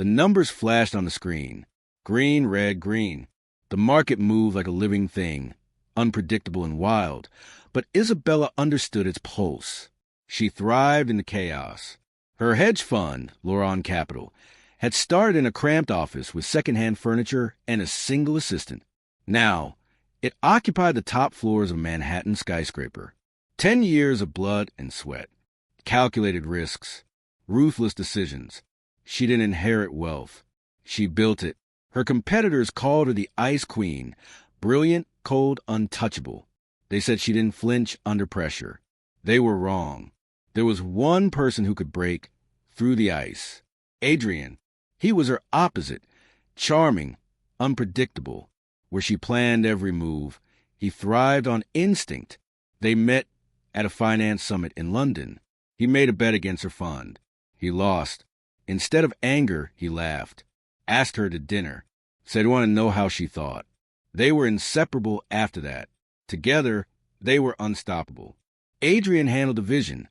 The numbers flashed on the screen. Green, red, green. The market moved like a living thing, unpredictable and wild, but Isabella understood its pulse. She thrived in the chaos. Her hedge fund, Laurent Capital, had started in a cramped office with second-hand furniture and a single assistant. Now, it occupied the top floors of a Manhattan skyscraper. 10 years of blood and sweat, calculated risks, ruthless decisions. She didn't inherit wealth. She built it. Her competitors called her the Ice Queen, brilliant, cold, untouchable. They said she didn't flinch under pressure. They were wrong. There was one person who could break through the ice. Adrien. He was her opposite, charming, unpredictable. Where she planned every move, he thrived on instinct. They met at a finance summit in London. He made a bet against her fund. He lost. Instead of anger, he laughed, asked her to dinner, said he wanted to know how she thought. They were inseparable after that. Together, they were unstoppable. Adrien handled the vision.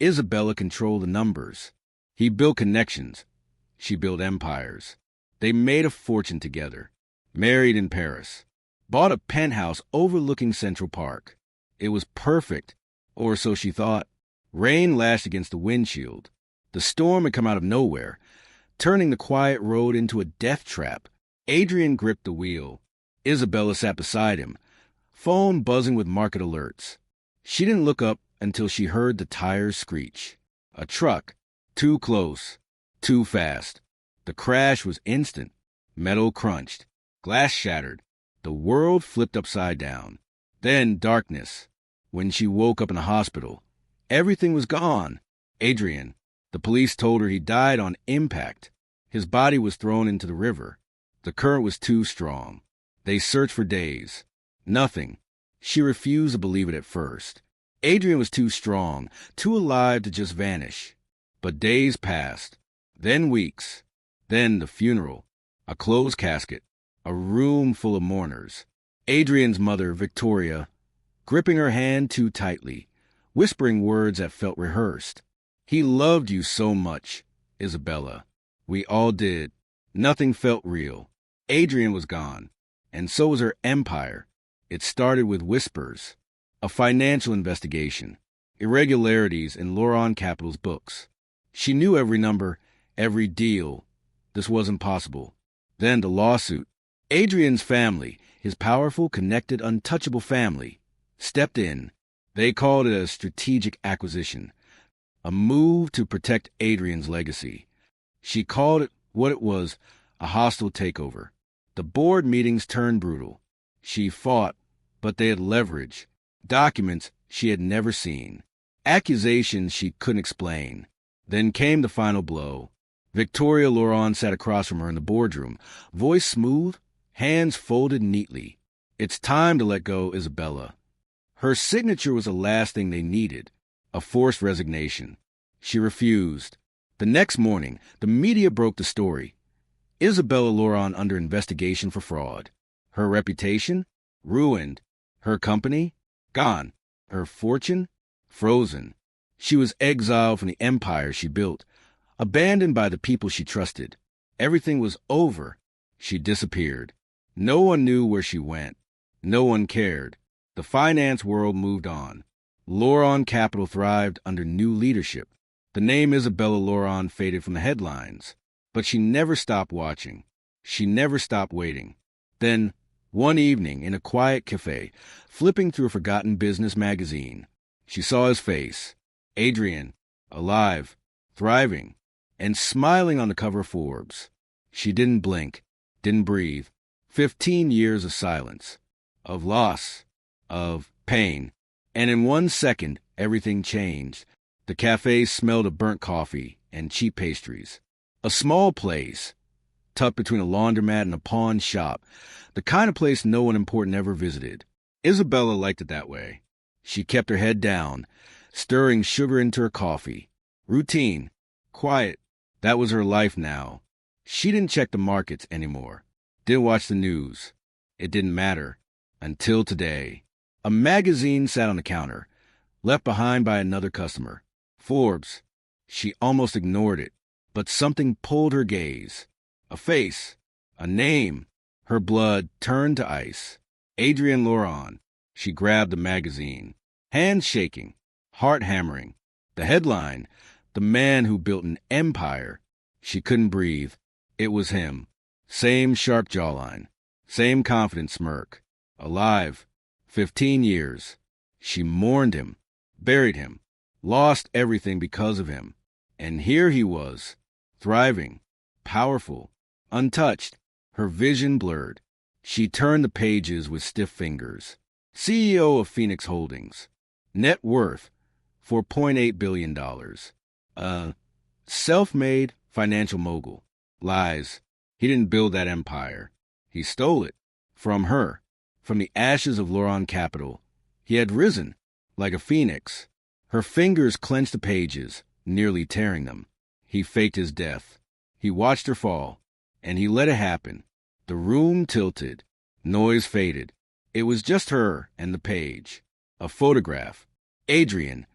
Isabella controlled the numbers. He built connections. She built empires. They made a fortune together. Married in Paris. Bought a penthouse overlooking Central Park. It was perfect, or so she thought. Rain lashed against the windshield. The storm had come out of nowhere, turning the quiet road into a death trap. Adrien gripped the wheel. Isabella sat beside him, phone buzzing with market alerts. She didn't look up until she heard the tires screech. A truck. Too close. Too fast. The crash was instant. Metal crunched. Glass shattered. The world flipped upside down. Then darkness. When she woke up in the hospital, everything was gone. Adrien. The police told her he died on impact. His body was thrown into the river. The current was too strong. They searched for days. Nothing. She refused to believe it at first. Adrien was too strong, too alive to just vanish. But days passed. Then weeks. Then the funeral. A closed casket. A room full of mourners. Adrien's mother, Victoria, gripping her hand too tightly, whispering words that felt rehearsed. He loved you so much, Isabella. We all did. Nothing felt real. Adrien was gone. And so was her empire. It started with whispers. A financial investigation. Irregularities in Laurent Capital's books. She knew every number, every deal. This wasn't possible. Then the lawsuit. Adrien's family, his powerful, connected, untouchable family, stepped in. They called it a strategic acquisition, a move to protect Adrien's legacy. She called it what it was, a hostile takeover. The board meetings turned brutal. She fought, but they had leverage, documents she had never seen, accusations she couldn't explain. Then came the final blow. Victoria Laurent sat across from her in the boardroom, voice smooth, hands folded neatly. It's time to let go, Isabella. Her signature was the last thing they needed, a forced resignation. She refused. The next morning, the media broke the story. Isabella Laurent under investigation for fraud. Her reputation? Ruined. Her company? Gone. Her fortune? Frozen. She was exiled from the empire she built, abandoned by the people she trusted. Everything was over. She disappeared. No one knew where she went. No one cared. The finance world moved on. Laurent Capital thrived under new leadership. The name Isabella Laurent faded from the headlines. But she never stopped watching. She never stopped waiting. Then, one evening, in a quiet café, flipping through a forgotten business magazine, she saw his face. Adrien, alive, thriving, and smiling on the cover of Forbes. She didn't blink, didn't breathe. 15 years of silence, of loss, of pain. And in 1 second, everything changed. The café smelled of burnt coffee and cheap pastries. A small place, tucked between a laundromat and a pawn shop, the kind of place no one important ever visited. Isabella liked it that way. She kept her head down, stirring sugar into her coffee. Routine, quiet, that was her life now. She didn't check the markets anymore. Didn't watch the news. It didn't matter. Until today. A magazine sat on the counter, left behind by another customer. Forbes. She almost ignored it. But something pulled her gaze. A face. A name. Her blood turned to ice. Adrien Laurent. She grabbed the magazine. Hands shaking. Heart hammering. The headline. The man who built an empire. She couldn't breathe. It was him. Same sharp jawline. Same confident smirk. Alive. 15 years. She mourned him. Buried him. Lost everything because of him. And here he was. Thriving. Powerful. Untouched. Her vision blurred. She turned the pages with stiff fingers. CEO of Phoenix Holdings. Net worth, $4.8 billion. Self-made financial mogul. Lies. He didn't build that empire. He stole it. From her. From the ashes of Laurent Capital. He had risen, like a phoenix. Her fingers clenched the pages, nearly tearing them. He faked his death. He watched her fall, and he let it happen. The room tilted. Noise faded. It was just her and the page. A photograph. Adrien,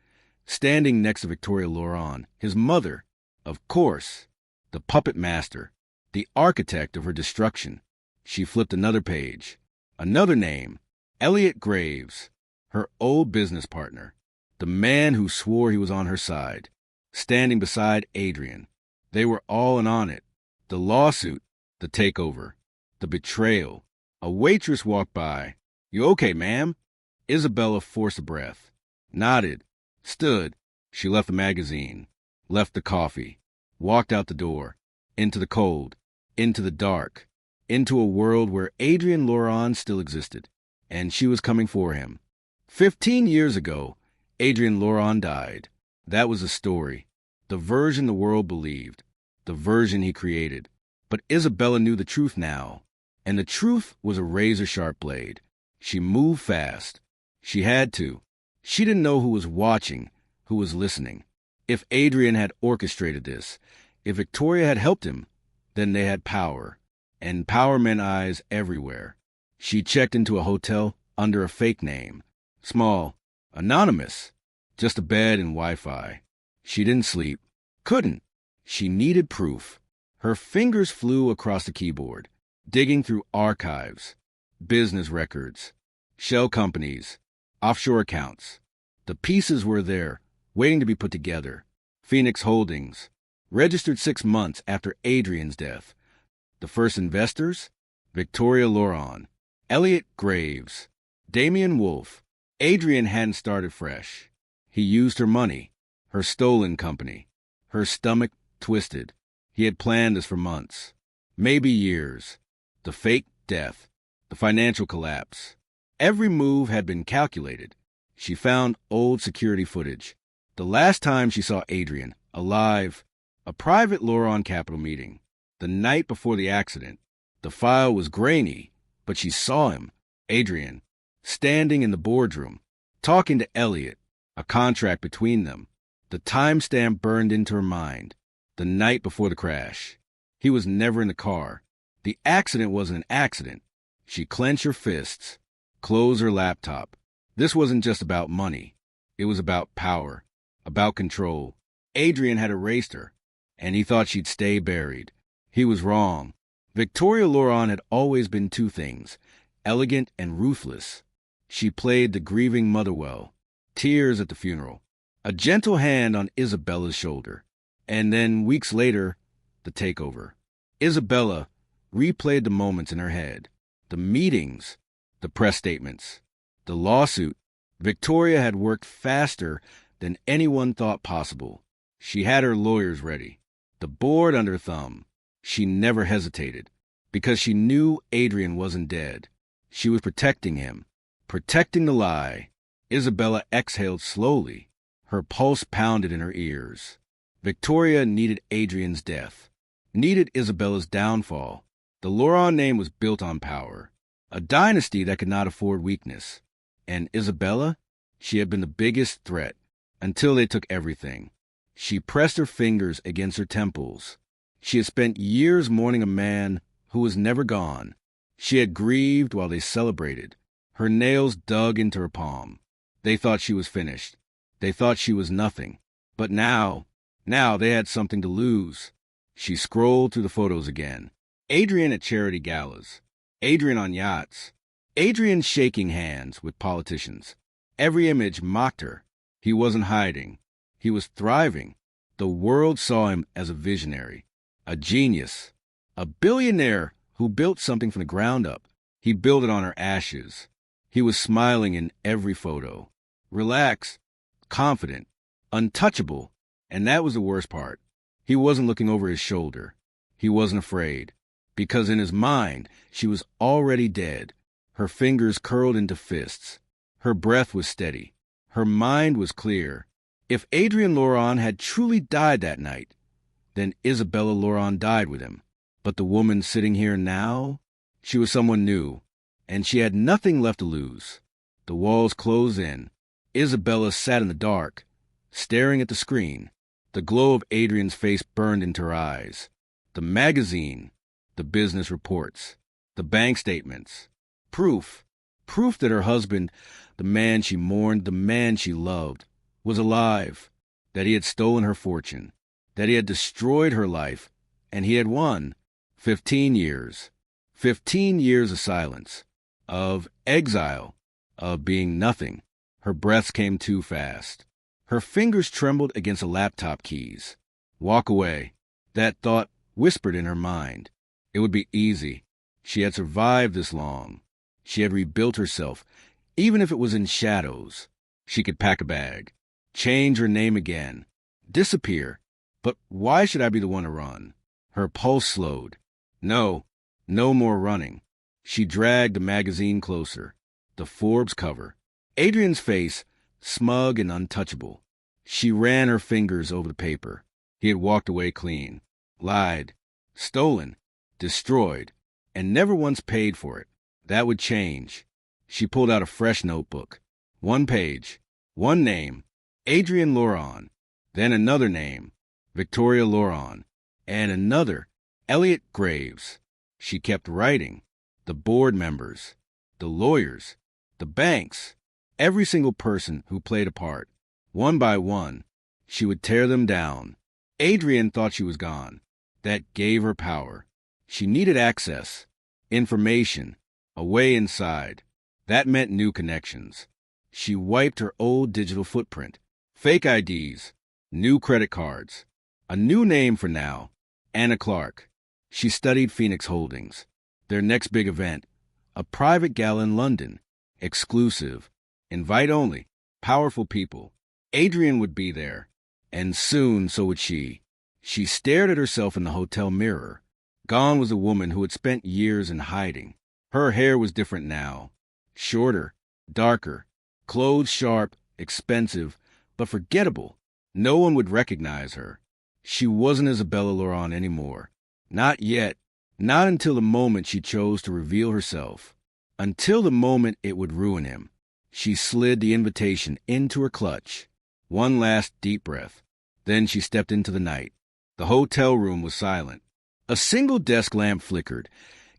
standing next to Victoria Laurent, his mother, of course, the puppet master, the architect of her destruction. She flipped another page. Another name. Elliot Graves, her old business partner. The man who swore he was on her side. Standing beside Adrien. They were all in on it. The lawsuit, the takeover, the betrayal. A waitress walked by. "You okay, ma'am?" Isabella forced a breath. Nodded. Stood. She left the magazine. Left the coffee. Walked out the door. Into the cold. Into the dark. Into a world where Adrien Laurent still existed. And she was coming for him. 15 years ago, Adrien Laurent died. That was the story. The version the world believed. The version he created. But Isabella knew the truth now. And the truth was a razor-sharp blade. She moved fast. She had to. She didn't know who was watching, who was listening. If Adrien had orchestrated this, if Victoria had helped him, then they had power. And power meant eyes everywhere. She checked into a hotel under a fake name. Small. Anonymous. Just a bed and Wi-Fi. She didn't sleep. Couldn't. She needed proof. Her fingers flew across the keyboard, digging through archives, business records, shell companies, offshore accounts. The pieces were there, waiting to be put together. Phoenix Holdings, registered 6 months after Adrien's death. The first investors? Victoria Laurent, Elliot Graves, Damian Wolf. Adrien hadn't started fresh. He used her money, her stolen company. Her stomach twisted. He had planned this for months, maybe years. The fake death, the financial collapse. Every move had been calculated. She found old security footage. The last time she saw Adrien, alive, a private Laurent Capital meeting, the night before the accident. The file was grainy, but she saw him, Adrien, standing in the boardroom, talking to Elliot, a contract between them. The timestamp burned into her mind. The night before the crash. He was never in the car. The accident wasn't an accident. She clenched her fists, closed her laptop. This wasn't just about money. It was about power, about control. Adrien had erased her, and he thought she'd stay buried. He was wrong. Victoria Laurent had always been two things, elegant and ruthless. She played the grieving mother well, tears at the funeral, a gentle hand on Isabella's shoulder. And then, weeks later, the takeover. Isabella replayed the moments in her head. The meetings, the press statements, the lawsuit. Victoria had worked faster than anyone thought possible. She had her lawyers ready, the board under her thumb. She never hesitated, because she knew Adrien wasn't dead. She was protecting him, protecting the lie. Isabella exhaled slowly. Her pulse pounded in her ears. Victoria needed Adrien's death, needed Isabella's downfall. The Laurent name was built on power, a dynasty that could not afford weakness. And Isabella? She had been the biggest threat, until they took everything. She pressed her fingers against her temples. She had spent years mourning a man who was never gone. She had grieved while they celebrated. Her nails dug into her palm. They thought she was finished. They thought she was nothing. But now they had something to lose. She scrolled through the photos again. Adrien at charity galas. Adrien on yachts. Adrien shaking hands with politicians. Every image mocked her. He wasn't hiding. He was thriving. The world saw him as a visionary, a genius, a billionaire who built something from the ground up. He built it on her ashes. He was smiling in every photo. Relaxed, confident, untouchable. And that was the worst part. He wasn't looking over his shoulder. He wasn't afraid. Because in his mind, she was already dead. Her fingers curled into fists. Her breath was steady. Her mind was clear. If Adrien Laurent had truly died that night, then Isabella Laurent died with him. But the woman sitting here now, she was someone new, and she had nothing left to lose. The walls closed in. Isabella sat in the dark, staring at the screen. The glow of Adrien's face burned into her eyes. The magazine, the business reports, the bank statements. Proof that her husband, the man she mourned, the man she loved, was alive, that he had stolen her fortune, that he had destroyed her life, and he had won. 15 years. 15 years of silence, of exile, of being nothing. Her breaths came too fast. Her fingers trembled against the laptop keys. Walk away. That thought whispered in her mind. It would be easy. She had survived this long. She had rebuilt herself, even if it was in shadows. She could pack a bag, change her name again, disappear. But why should I be the one to run? Her pulse slowed. No more running. She dragged the magazine closer. The Forbes cover. Adrien's face, smug and untouchable. She ran her fingers over the paper. He had walked away clean, lied, stolen, destroyed, and never once paid for it. That would change. She pulled out a fresh notebook. One page, one name, Adrien Laurent, then another name, Victoria Laurent, and another, Elliot Graves. She kept writing. The board members, the lawyers, the banks, every single person who played a part. One by one, she would tear them down. Adrien thought she was gone. That gave her power. She needed access, information, a way inside. That meant new connections. She wiped her old digital footprint. Fake IDs, new credit cards, a new name for now, Anna Clark. She studied Phoenix Holdings. Their next big event, a private gala in London, exclusive, invite only, powerful people. Adrien would be there, and soon so would she. She stared at herself in the hotel mirror. Gone was a woman who had spent years in hiding. Her hair was different now, shorter, darker, clothes sharp, expensive, but forgettable. No one would recognize her. She wasn't Isabella Laurent anymore. Not yet. Not until the moment she chose to reveal herself. Until the moment it would ruin him. She slid the invitation into her clutch. One last deep breath. Then she stepped into the night. The hotel room was silent. A single desk lamp flickered,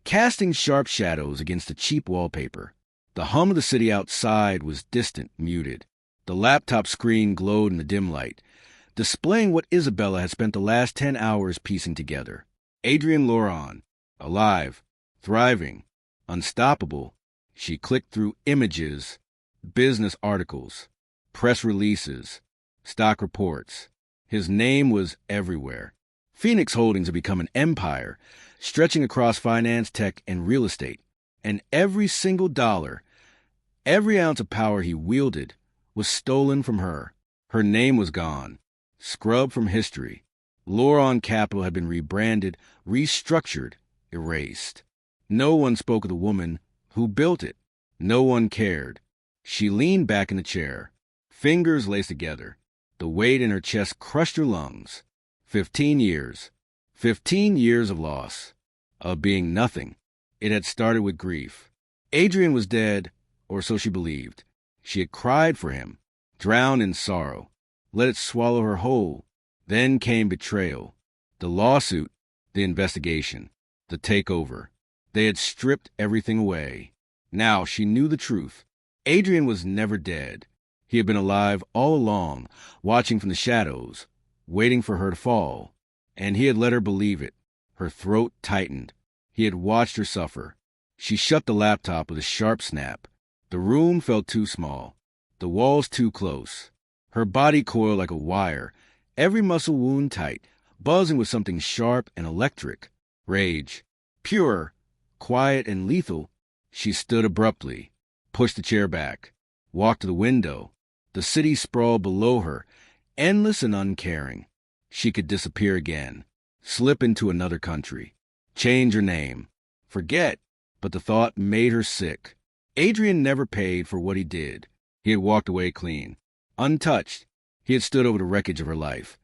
casting sharp shadows against the cheap wallpaper. The hum of the city outside was distant, muted. The laptop screen glowed in the dim light, displaying what Isabella had spent the last 10 hours piecing together. Adrien Laurent, alive, thriving, unstoppable. She clicked through images, business articles, press releases, stock reports. His name was everywhere. Phoenix Holdings had become an empire, stretching across finance, tech, and real estate. And every single dollar, every ounce of power he wielded, was stolen from her. Her name was gone, scrubbed from history. Laurent Capital had been rebranded, restructured, erased. No one spoke of the woman who built it. No one cared. She leaned back in the chair, fingers laced together. The weight in her chest crushed her lungs. 15 years. 15 years of loss. Of being nothing. It had started with grief. Adrien was dead, or so she believed. She had cried for him, drowned in sorrow, let it swallow her whole. Then came betrayal. The lawsuit, the investigation, the takeover. They had stripped everything away. Now she knew the truth. Adrien was never dead. He had been alive all along, watching from the shadows, waiting for her to fall. And he had let her believe it. Her throat tightened. He had watched her suffer. She shut the laptop with a sharp snap. The room felt too small. The walls too close. Her body coiled like a wire, every muscle wound tight, buzzing with something sharp and electric. Rage. Pure, quiet, and lethal. She stood abruptly, pushed the chair back, walked to the window. The city sprawled below her, endless and uncaring. She could disappear again, slip into another country, change her name, forget, but the thought made her sick. Adrien never paid for what he did. He had walked away clean, untouched. He had stood over the wreckage of her life,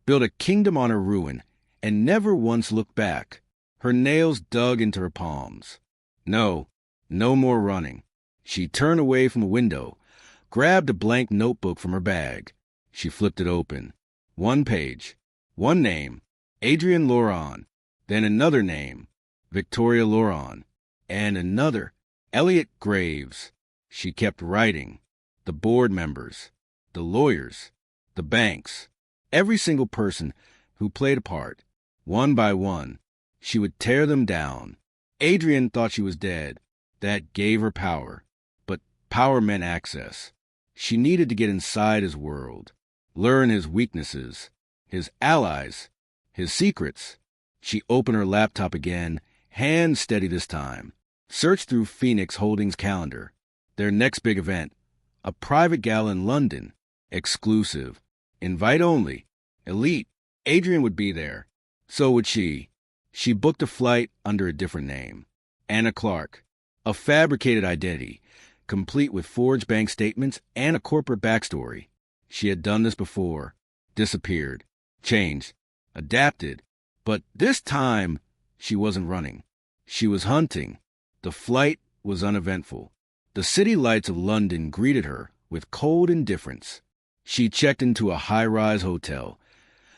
built a kingdom on her ruin, and never once looked back. Her nails dug into her palms. No more running. She turned away from the window, grabbed a blank notebook from her bag. She flipped it open. One page, one name, Adrien Laurent, then another name, Victoria Laurent, and another, Elliot Graves. She kept writing. The board members, the lawyers, the banks, every single person who played a part, one by one. She would tear them down. Adrien thought she was dead. That gave her power. But power meant access. She needed to get inside his world, learn his weaknesses, his allies, his secrets. She opened her laptop again, hands steady this time. Searched through Phoenix Holdings' calendar. Their next big event, a private gala in London, exclusive, invite only, elite. Adrien would be there. So would she. She booked a flight under a different name. Anna Clark. A fabricated identity, complete with forged bank statements and a corporate backstory. She had done this before. Disappeared. Changed. Adapted. But this time, she wasn't running. She was hunting. The flight was uneventful. The city lights of London greeted her with cold indifference. She checked into a high-rise hotel,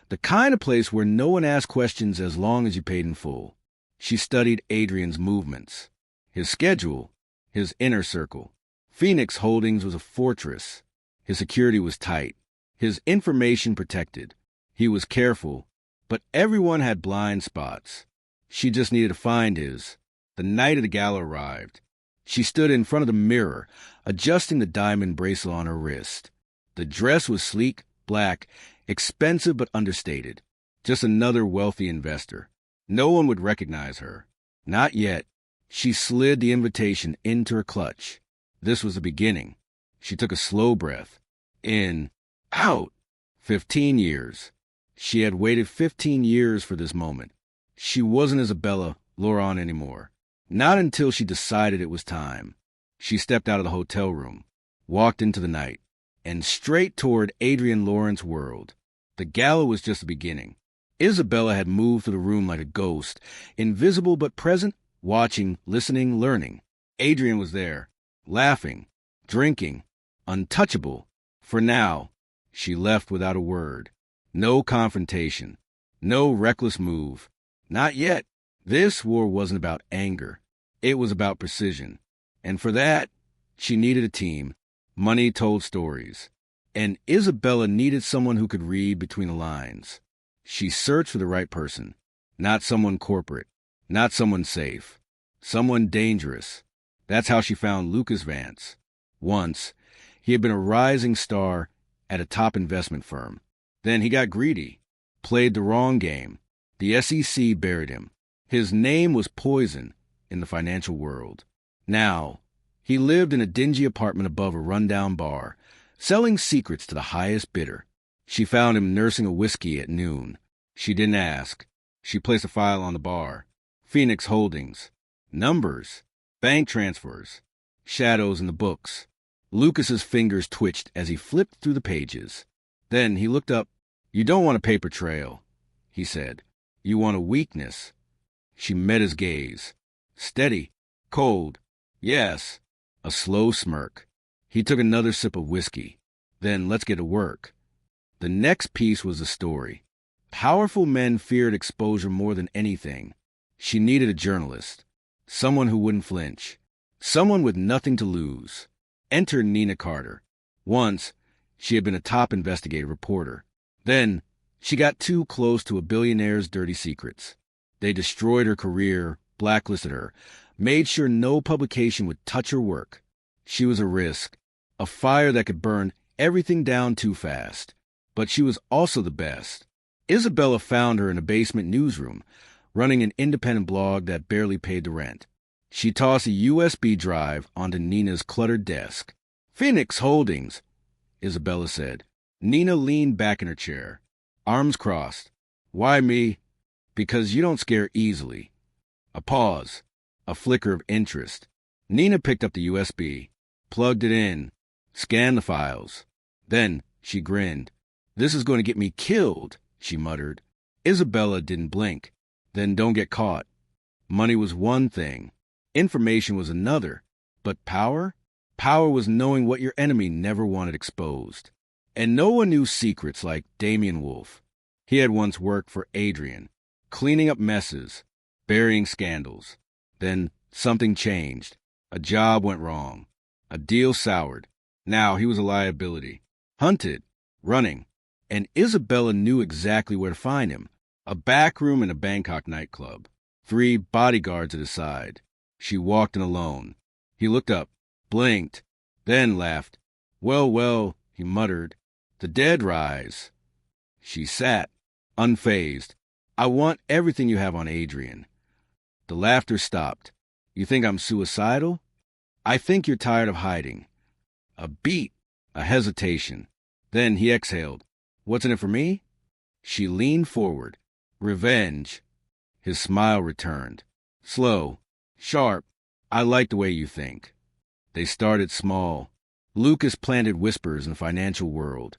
the kind of place where no one asked questions as long as you paid in full. She studied Adrien's movements, his schedule, his inner circle. Phoenix Holdings was a fortress. His security was tight, his information protected. He was careful, but everyone had blind spots. She just needed to find his. The night of the gala arrived. She stood in front of the mirror, adjusting the diamond bracelet on her wrist. The dress was sleek, black, expensive but understated. Just another wealthy investor. No one would recognize her. Not yet. She slid the invitation into her clutch. This was the beginning. She took a slow breath. In. Out. 15 years. She had waited 15 years for this moment. She wasn't Isabella Laurent anymore. Not until she decided it was time. She stepped out of the hotel room, walked into the night, and straight toward Adrien Laurent's world. The gala was just the beginning. Isabella had moved through the room like a ghost, invisible but present, watching, listening, learning. Adrien was there, laughing, drinking, untouchable. For now, she left without a word. No confrontation. No reckless move. Not yet. This war wasn't about anger. It was about precision. And for that, she needed a team. Money told stories. And Isabella needed someone who could read between the lines. She searched for the right person. Not someone corporate. Not someone safe. Someone dangerous. That's how she found Lucas Vance. Once, he had been a rising star at a top investment firm. Then he got greedy. Played the wrong game. The SEC buried him. His name was poison in the financial world. Now, he lived in a dingy apartment above a rundown bar, selling secrets to the highest bidder. She found him nursing a whiskey at noon. She didn't ask. She placed a file on the bar. Phoenix Holdings. Numbers. Bank transfers. Shadows in the books. Lucas's fingers twitched as he flipped through the pages. Then he looked up. "You don't want a paper trail," he said. "You want a weakness." She met his gaze. Steady. Cold. Yes. A slow smirk. He took another sip of whiskey. Then let's get to work. The next piece was the story. Powerful men feared exposure more than anything. She needed a journalist. Someone who wouldn't flinch. Someone with nothing to lose. Enter Nina Carter. Once, she had been a top investigative reporter. Then, She got too close to a billionaire's dirty secrets. They destroyed her career, blacklisted her, made sure no publication would touch her work. She was a risk, a fire that could burn everything down too fast. But she was also the best. Isabella found her in a basement newsroom, running an independent blog that barely paid the rent. She tossed a USB drive onto Nina's cluttered desk. "Phoenix Holdings," Isabella said. Nina leaned back in her chair, arms crossed. "Why me?" "Because you don't scare easily." A pause, a flicker of interest. Nina picked up the USB, plugged it in, scanned the files. Then she grinned. "This is going to get me killed," she muttered. Isabella didn't blink. "Then don't get caught." Money was one thing. Information was another. But power? Power was knowing what your enemy never wanted exposed. And no one knew secrets like Damien Wolf. He had once worked for Adrien, cleaning up messes, burying scandals. Then something changed. A job went wrong. A deal soured. Now he was a liability. Hunted. Running. And Isabella knew exactly where to find him. A back room in a Bangkok nightclub. 3 bodyguards at his side. She walked in alone. He looked up, blinked, then laughed. Well, he muttered. "The dead rise." She sat, unfazed. "I want everything you have on Adrien." The laughter stopped. "You think I'm suicidal?" "I think you're tired of hiding." A beat, a hesitation. Then he exhaled. "What's in it for me?" She leaned forward. "Revenge." His smile returned. Slow, sharp. "I like the way you think." They started small. Lucas planted whispers in the financial world.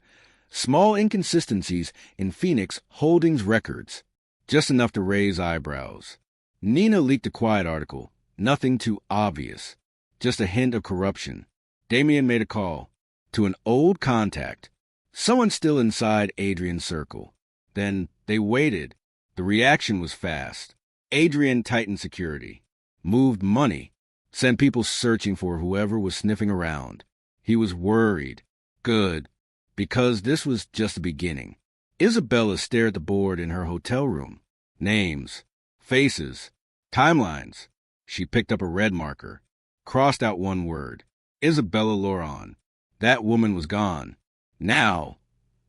Small inconsistencies in Phoenix Holdings records. Just enough to raise eyebrows. Nina leaked a quiet article. Nothing too obvious. Just a hint of corruption. Damien made a call. To an old contact. Someone still inside Adrien's circle. Then they waited. The reaction was fast. Adrien tightened security. Moved money. Sent people searching for whoever was sniffing around. He was worried. Good. Because this was just the beginning. Isabella stared at the board in her hotel room. Names. Faces. Timelines. She picked up a red marker. Crossed out one word. Isabella Laurent. That woman was gone. Now,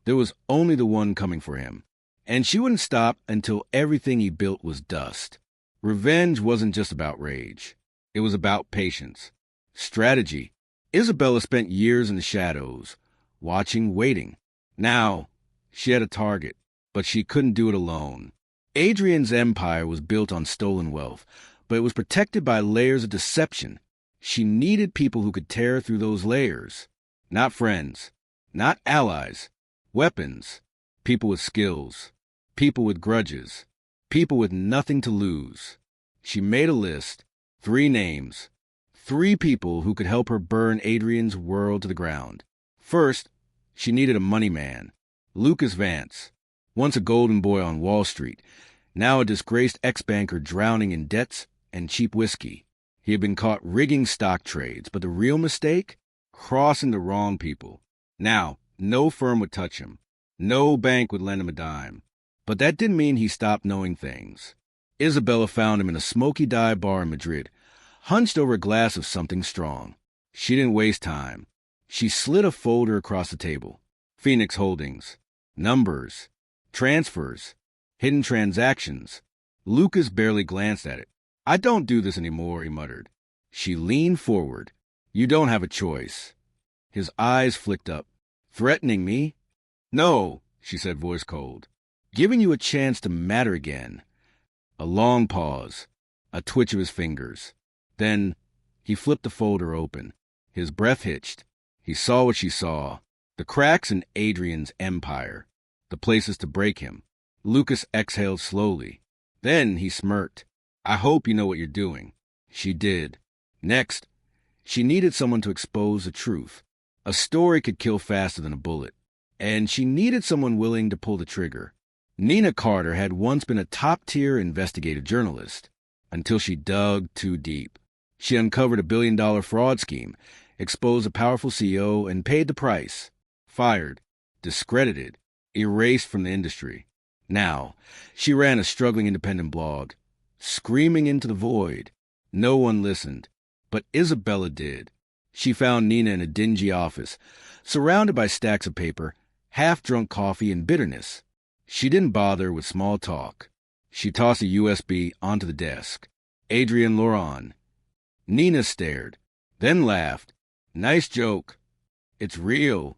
there was only the one coming for him. And she wouldn't stop until everything he built was dust. Revenge wasn't just about rage. It was about patience. Strategy. Isabella spent years in the shadows, watching, waiting. Now, she had a target, but she couldn't do it alone. Adrien's empire was built on stolen wealth, but it was protected by layers of deception. She needed people who could tear through those layers. Not friends, not allies, weapons, people with skills, people with grudges, people with nothing to lose. She made a list, 3 names, 3 people who could help her burn Adrien's world to the ground. First, she needed a money man. Lucas Vance, once a golden boy on Wall Street, now a disgraced ex-banker drowning in debts and cheap whiskey. He had been caught rigging stock trades, but the real mistake? Crossing the wrong people. Now, no firm would touch him. No bank would lend him a dime. But that didn't mean he stopped knowing things. Isabella found him in a smoky dive bar in Madrid, hunched over a glass of something strong. She didn't waste time. She slid a folder across the table. Phoenix Holdings. Numbers. Transfers. Hidden transactions. Lucas barely glanced at it. "I don't do this anymore," he muttered. She leaned forward. "You don't have a choice." His eyes flicked up. "Threatening me?" "No," she said, voice cold. "Giving you a chance to matter again." A long pause. A twitch of his fingers. Then he flipped the folder open. His breath hitched. He saw what she saw. The cracks in Adrien's empire. The places to break him. Lucas exhaled slowly. Then he smirked. "I hope you know what you're doing." She did. Next, she needed someone to expose the truth. A story could kill faster than a bullet. And she needed someone willing to pull the trigger. Nina Carter had once been a top-tier investigative journalist, until she dug too deep. She uncovered a billion-dollar fraud scheme, exposed a powerful CEO, and paid the price. Fired. Discredited. erased from the industry. Now, she ran a struggling independent blog, screaming into the void. No one listened, but Isabella did. She found Nina in a dingy office, surrounded by stacks of paper, half-drunk coffee, and bitterness. She didn't bother with small talk. She tossed a USB onto the desk. Adrien Laurent. Nina stared, then laughed. Nice joke. It's real.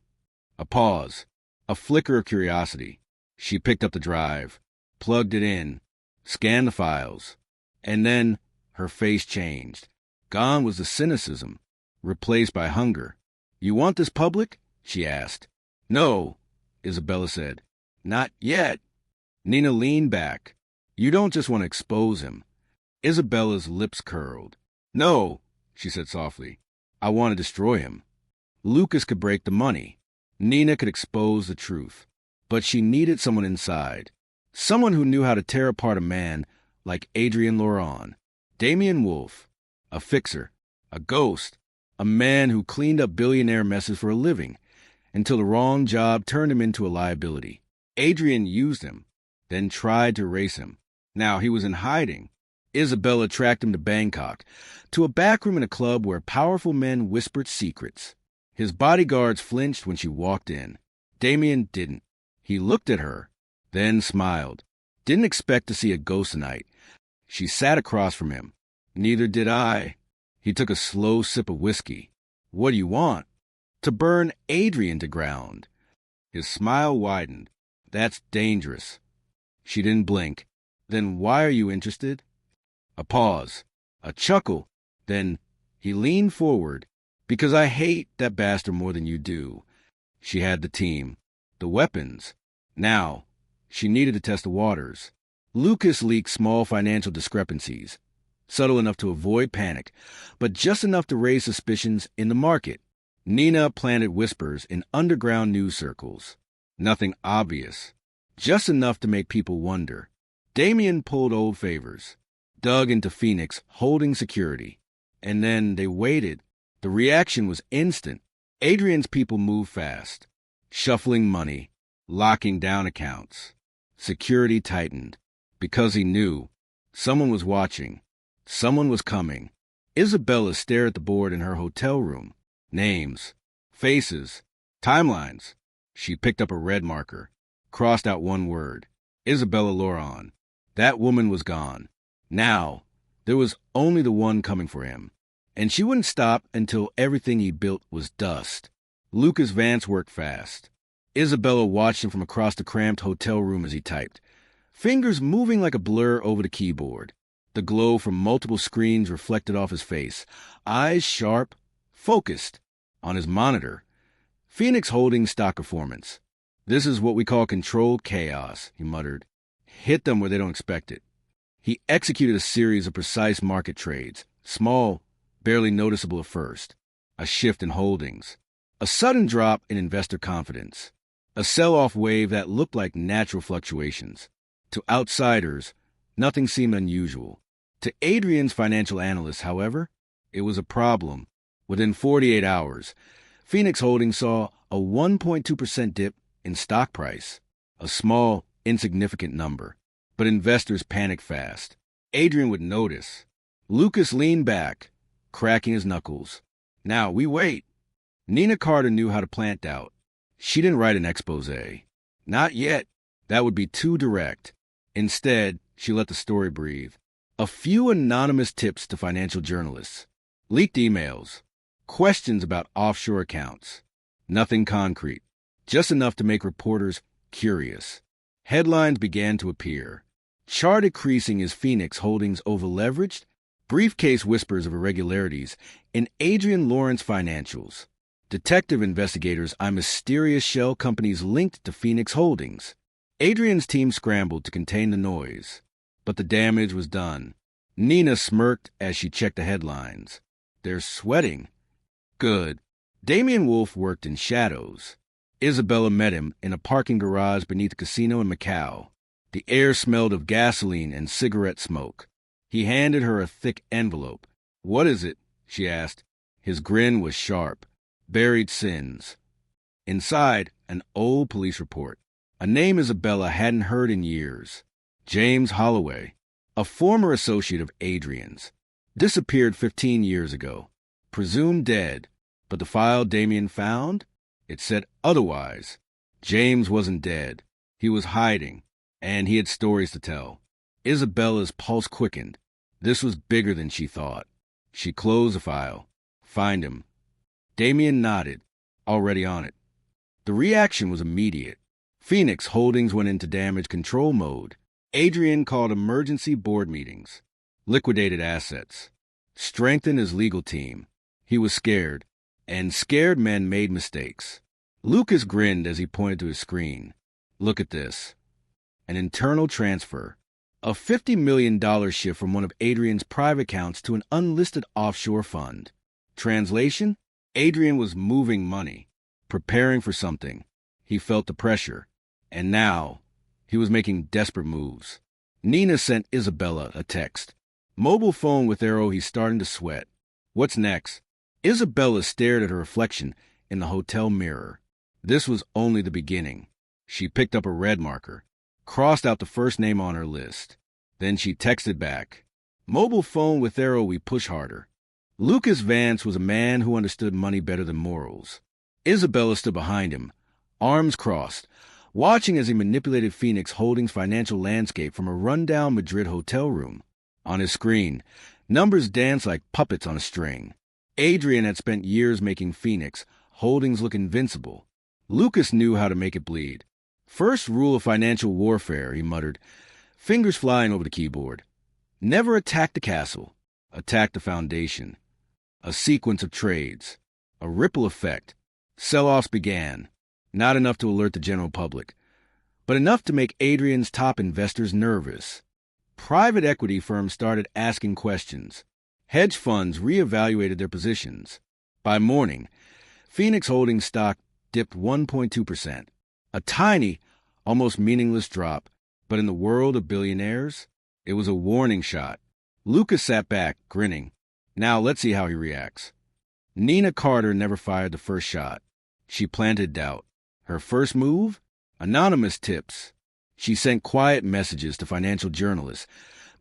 A pause. A flicker of curiosity. She picked up the drive, plugged it in, scanned the files, and then her face changed. Gone was the cynicism, replaced by hunger. You want this public? She asked. No, Isabella said. Not yet. Nina leaned back. You don't just want to expose him. Isabella's lips curled. No, she said softly. I want to destroy him. Lucas could break the money. Nina could expose the truth. But she needed someone inside. Someone who knew how to tear apart a man like Adrien Laurent. Damien Wolf. A fixer. A ghost. A man who cleaned up billionaire messes for a living until the wrong job turned him into a liability. Adrien used him, then tried to erase him. Now he was in hiding. Isabella tracked him to Bangkok, to a back room in a club where powerful men whispered secrets. His bodyguards flinched when she walked in. Damien didn't. He looked at her, then smiled. Didn't expect to see a ghost tonight. She sat across from him. Neither did I. He took a slow sip of whiskey. What do you want? To burn Adrien to ground. His smile widened. That's dangerous. She didn't blink. Then why are you interested? A pause. A chuckle. Then he leaned forward. Because I hate that bastard more than you do. She had the team. The weapons. Now, she needed to test the waters. Lucas leaked small financial discrepancies, subtle enough to avoid panic, but just enough to raise suspicions in the market. Nina planted whispers in underground news circles. Nothing obvious, just enough to make people wonder. Damien pulled old favors, dug into Phoenix, holding security. And then they waited. The reaction was instant. Adrien's people moved fast, shuffling money, locking down accounts. Security tightened, because he knew someone was watching, someone was coming. Isabella stared at the board in her hotel room. Names, faces, timelines. She picked up a red marker, crossed out one word. Isabella Laurent. That woman was gone. Now, there was only the one coming for him. And she wouldn't stop until everything he built was dust. Lucas Vance worked fast. Isabella watched him from across the cramped hotel room as he typed, fingers moving like a blur over the keyboard. The glow from multiple screens reflected off his face, eyes sharp, focused. On his monitor, Phoenix holding stock performance. This is what we call controlled chaos, he muttered. Hit them where they don't expect it. He executed a series of precise market trades, small, barely noticeable at first. A shift in holdings. A sudden drop in investor confidence. A sell-off wave that looked like natural fluctuations. To outsiders, nothing seemed unusual. To Adrien's financial analysts, however, it was a problem. Within 48 hours, Phoenix Holdings saw a 1.2% dip in stock price. A small, insignificant number. But investors panicked fast. Adrien would notice. Lucas leaned back, cracking his knuckles. Now we wait. Nina Carter knew how to plant doubt. She didn't write an expose. Not yet. That would be too direct. Instead, she let the story breathe. A few anonymous tips to financial journalists. Leaked emails. Questions about offshore accounts. Nothing concrete. Just enough to make reporters curious. Headlines began to appear. Chart decreasing is Phoenix Holdings over-leveraged? Briefcase whispers of irregularities in Adrien Laurent's financials. Detective investigators eye mysterious shell companies linked to Phoenix Holdings. Adrien's team scrambled to contain the noise, but the damage was done. Nina smirked as she checked the headlines. They're sweating. Good. Damien Wolf worked in shadows. Isabella met him in a parking garage beneath the casino in Macau. The air smelled of gasoline and cigarette smoke. He handed her a thick envelope. What is it? She asked. His grin was sharp. Buried sins. Inside, an old police report. A name Isabella hadn't heard in years. James Holloway, a former associate of Adrien's, disappeared 15 years ago, presumed dead, but the file Damien found, it said otherwise. James wasn't dead. He was hiding, and he had stories to tell. Isabella's pulse quickened. This was bigger than she thought. She closed the file. Find him. Damien nodded, already on it. The reaction was immediate. Phoenix Holdings went into damage control mode. Adrien called emergency board meetings, liquidated assets, strengthened his legal team. He was scared, and scared men made mistakes. Lucas grinned as he pointed to his screen. Look at this. An internal transfer. A $50 million shift from one of Adrien's private accounts to an unlisted offshore fund. Translation? Adrien was moving money, preparing for something. He felt the pressure. And now, he was making desperate moves. Nina sent Isabella a text. Mobile phone with arrow, he's starting to sweat. What's next? Isabella stared at her reflection in the hotel mirror. This was only the beginning. She picked up a red marker, crossed out the first name on her list. Then she texted back. Mobile phone with arrow, we push harder. Lucas Vance was a man who understood money better than morals. Isabella stood behind him, arms crossed, watching as he manipulated Phoenix Holdings' financial landscape from a rundown Madrid hotel room. On his screen, numbers danced like puppets on a string. Adrien had spent years making Phoenix Holdings look invincible. Lucas knew how to make it bleed. First rule of financial warfare, he muttered, fingers flying over the keyboard. Never attack the castle. Attack the foundation. A sequence of trades. A ripple effect. Sell-offs began. Not enough to alert the general public, but enough to make Adrien's top investors nervous. Private equity firms started asking questions. Hedge funds reevaluated their positions. By morning, Phoenix Holdings stock dipped 1.2%. A tiny, almost meaningless drop, but in the world of billionaires, it was a warning shot. Lucas sat back, grinning. Now let's see how he reacts. Nina Carter never fired the first shot. She planted doubt. Her first move? Anonymous tips. She sent quiet messages to financial journalists,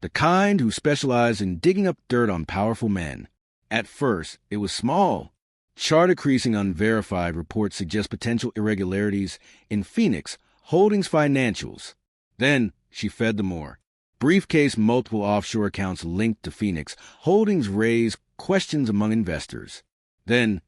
the kind who specialize in digging up dirt on powerful men. At first, it was small. Chart-accreasing unverified reports suggest potential irregularities in Phoenix Holdings financials. Then she fed them more. Briefcase multiple offshore accounts linked to Phoenix Holdings raised questions among investors. Then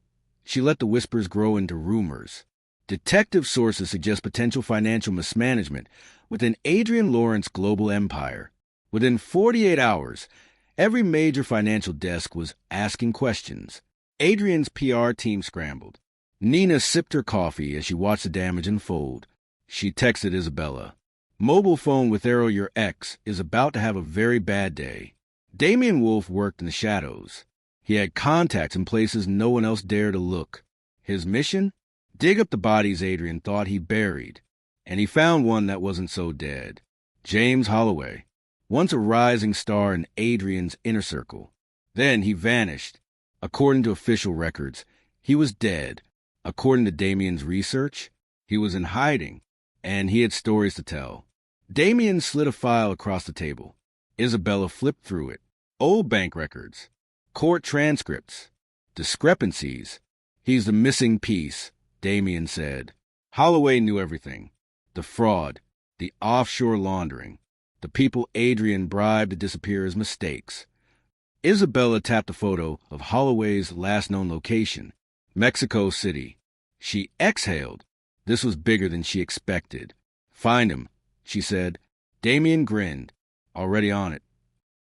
she let the whispers grow into rumors. Detective sources suggest potential financial mismanagement within Adrien Laurent's global empire. Within 48 hours, every major financial desk was asking questions. Adrien's PR team scrambled. Nina sipped her coffee as she watched the damage unfold. She texted Isabella. Mobile phone with arrow, your ex is about to have a very bad day. Damien Wolf worked in the shadows. He had contacts in places no one else dared to look. His mission? Dig up the bodies Adrien thought he buried. And he found one that wasn't so dead. James Holloway, once a rising star in Adrien's inner circle. Then he vanished. According to official records, he was dead. According to Damien's research, he was in hiding, and he had stories to tell. Damien slid a file across the table. Isabella flipped through it. Old bank records, court transcripts, discrepancies. He's the missing piece, Damien said. Holloway knew everything. The fraud, the offshore laundering, the people Adrien bribed to disappear as mistakes. Isabella tapped a photo of Holloway's last known location, Mexico City. She exhaled. This was bigger than she expected. Find him, she said. Damien grinned, already on it.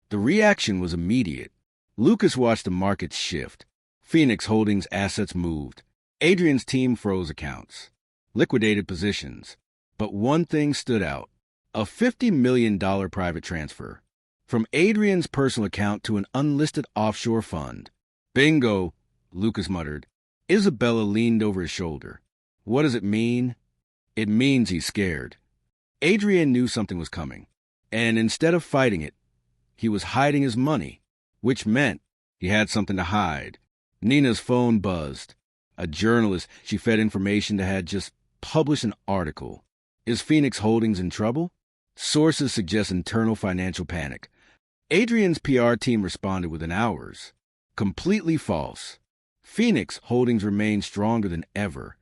The reaction was immediate. Lucas watched the markets shift. Phoenix Holdings assets moved. Adrien's team froze accounts, liquidated positions. But one thing stood out. A $50 million private transfer from Adrien's personal account to an unlisted offshore fund. Bingo, Lucas muttered. Isabella leaned over his shoulder. What does it mean? It means he's scared. Adrien knew something was coming, and instead of fighting it, he was hiding his money, which meant he had something to hide. Nina's phone buzzed. A journalist she fed information that had just published an article. Is Phoenix Holdings in trouble? Sources suggest internal financial panic. Adrien's PR team responded within hours. Completely false. Phoenix Holdings remained stronger than ever,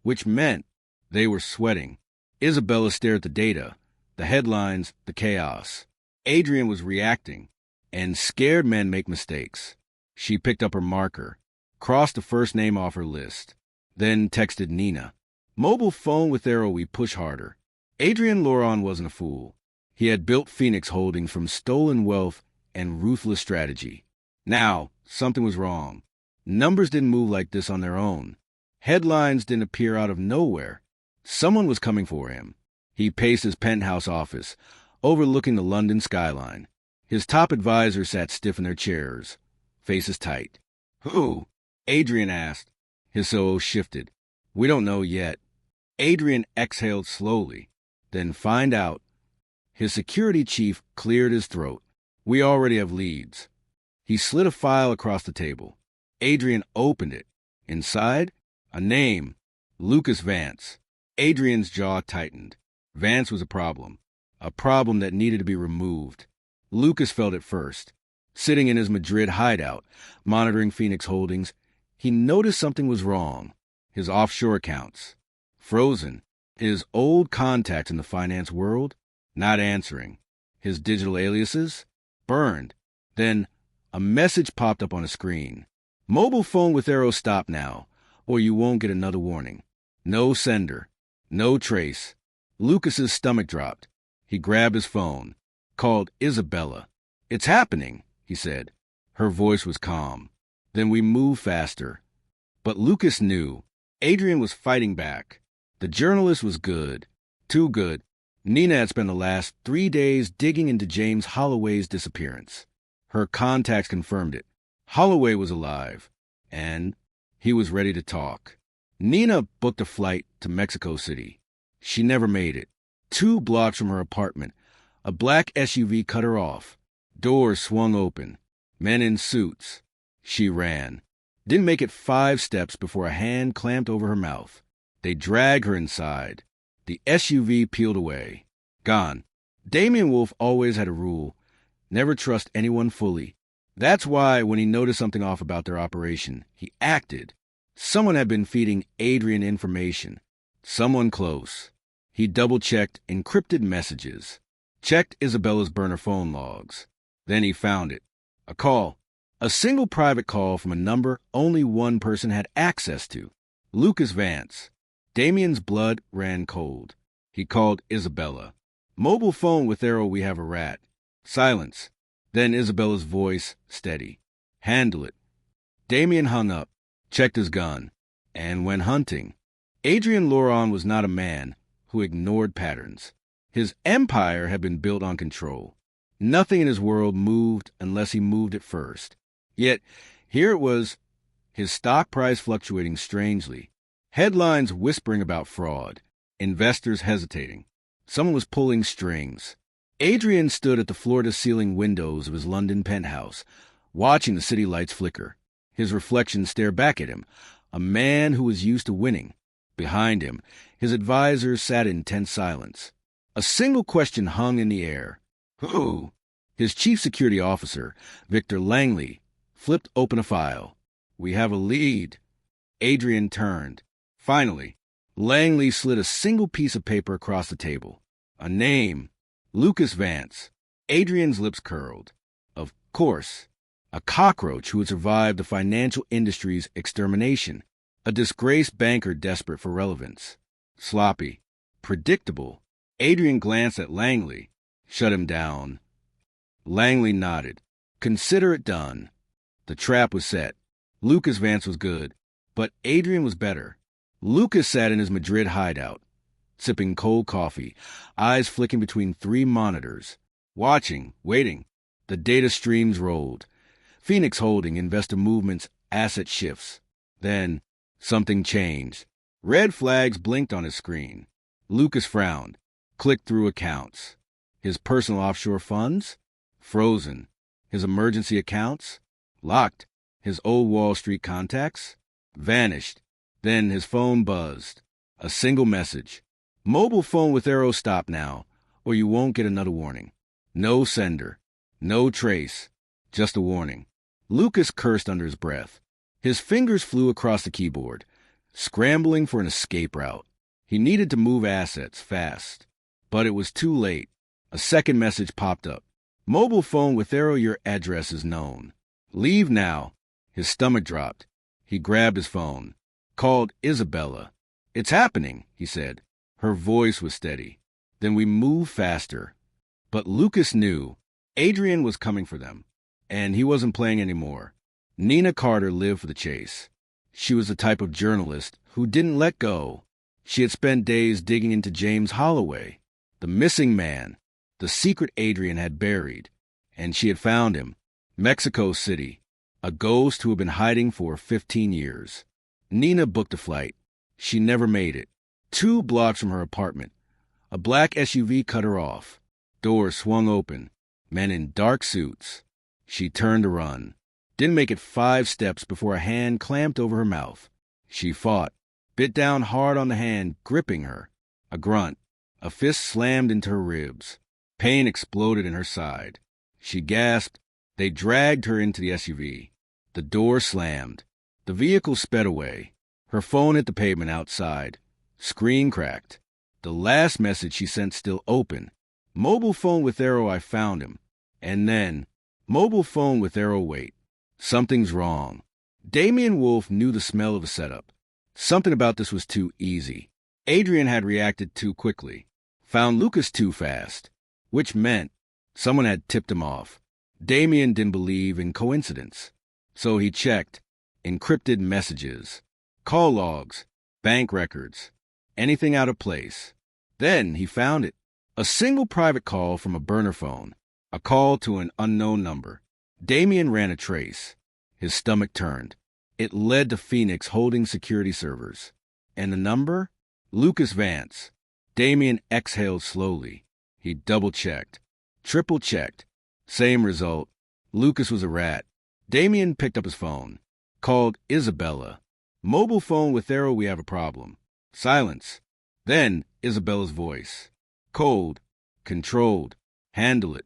which meant they were sweating. Isabella stared at the data, the headlines, the chaos. Adrien was reacting, and scared men make mistakes. She picked up her marker, crossed the first name off her list, then texted Nina. Mobile phone with arrow, we push harder. Adrien Laurent wasn't a fool. He had built Phoenix Holdings from stolen wealth and ruthless strategy. Now, something was wrong. Numbers didn't move like this on their own. Headlines didn't appear out of nowhere. Someone was coming for him. He paced his penthouse office, overlooking the London skyline. His top advisors sat stiff in their chairs, faces tight. Who? Adrien asked. His soul shifted. We don't know yet. Adrien exhaled slowly. Then find out. His security chief cleared his throat. We already have leads. He slid a file across the table. Adrien opened it. Inside, a name. Lucas Vance. Adrien's jaw tightened. Vance was a problem that needed to be removed. Lucas felt it first. Sitting in his Madrid hideout, monitoring Phoenix Holdings, he noticed something was wrong. His offshore accounts. Frozen. His old contacts in the finance world, not answering. His digital aliases, burned. Then, a message popped up on a screen. Mobile phone with arrow, stop now, or you won't get another warning. No sender. No trace. Lucas's stomach dropped. He grabbed his phone, called Isabella. It's happening, he said. Her voice was calm. Then we move faster. But Lucas knew. Adrien was fighting back. The journalist was good. Too good. Nina had spent the last 3 days digging into James Holloway's disappearance. Her contacts confirmed it. Holloway was alive, and he was ready to talk. Nina booked a flight to Mexico City. She never made it. 2 blocks from her apartment, a black SUV cut her off. Doors swung open. Men in suits. She ran. Didn't make it 5 steps before a hand clamped over her mouth. They dragged her inside. The SUV peeled away. Gone. Damien Wolf always had a rule: never trust anyone fully. That's why, when he noticed something off about their operation, he acted. Someone had been feeding Adrien information. Someone close. He double-checked encrypted messages. Checked Isabella's burner phone logs. Then he found it. A call. A single private call from a number only one person had access to. Lucas Vance. Damien's blood ran cold. He called Isabella. Mobile phone with arrow, we have a rat. Silence. Then Isabella's voice, steady. Handle it. Damien hung up, checked his gun, and went hunting. Adrien Laurent was not a man who ignored patterns. His empire had been built on control. Nothing in his world moved unless he moved it first. Yet, here it was, his stock price fluctuating strangely. Headlines whispering about fraud. Investors hesitating. Someone was pulling strings. Adrien stood at the floor-to-ceiling windows of his London penthouse, watching the city lights flicker. His reflection stared back at him, a man who was used to winning. Behind him, his advisors sat in tense silence. A single question hung in the air. Who? His chief security officer, Victor Langley, flipped open a file. We have a lead. Adrien turned. Finally, Langley slid a single piece of paper across the table. A name. Lucas Vance. Adrien's lips curled. Of course. A cockroach who had survived the financial industry's extermination. A disgraced banker desperate for relevance. Sloppy. Predictable. Adrien glanced at Langley. Shut him down. Langley nodded. Consider it done. The trap was set. Lucas Vance was good, but Adrien was better. Lucas sat in his Madrid hideout, sipping cold coffee, eyes flicking between 3 monitors. Watching, waiting. The data streams rolled. Phoenix Holding, investor movements, asset shifts. Then, something changed. Red flags blinked on his screen. Lucas frowned, clicked through accounts. His personal offshore funds? Frozen. His emergency accounts? Locked. His old Wall Street contacts? Vanished. Then his phone buzzed. A single message. Mobile phone with arrow stop now, or you won't get another warning. No sender. No trace. Just a warning. Lucas cursed under his breath. His fingers flew across the keyboard, scrambling for an escape route. He needed to move assets fast. But it was too late. A second message popped up. Mobile phone with arrow, your address is known. Leave now. His stomach dropped. He grabbed his phone. Called Isabella. It's happening, he said. Her voice was steady. Then we moved faster. But Lucas knew Adrien was coming for them, and he wasn't playing anymore. Nina Carter lived for the chase. She was the type of journalist who didn't let go. She had spent days digging into James Holloway, the missing man, the secret Adrien had buried, and she had found him. Mexico City, a ghost who had been hiding for 15 years. Nina booked a flight. She never made it. 2 blocks from her apartment, a black SUV cut her off. Doors swung open. Men in dark suits. She turned to run. Didn't make it 5 steps before a hand clamped over her mouth. She fought, bit down hard on the hand, gripping her. A grunt. A fist slammed into her ribs. Pain exploded in her side. She gasped. They dragged her into the SUV. The door slammed. The vehicle sped away. Her phone hit the pavement outside. Screen cracked. The last message she sent still open. Mobile phone with arrow, I found him. And then, mobile phone with arrow, wait. Something's wrong. Damian Wolf knew the smell of a setup. Something about this was too easy. Adrien had reacted too quickly. Found Lucas too fast. Which meant someone had tipped him off. Damian didn't believe in coincidence. So he checked. Encrypted messages. Call logs. Bank records. Anything out of place. Then he found it. A single private call from a burner phone. A call to an unknown number. Damian ran a trace. His stomach turned. It led to Phoenix holding security servers. And the number? Lucas Vance. Damian exhaled slowly. He double-checked. Triple-checked. Same result. Lucas was a rat. Damian picked up his phone. Called Isabella. Mobile phone with arrow, we have a problem. Silence. Then Isabella's voice. Cold. Controlled. Handle it.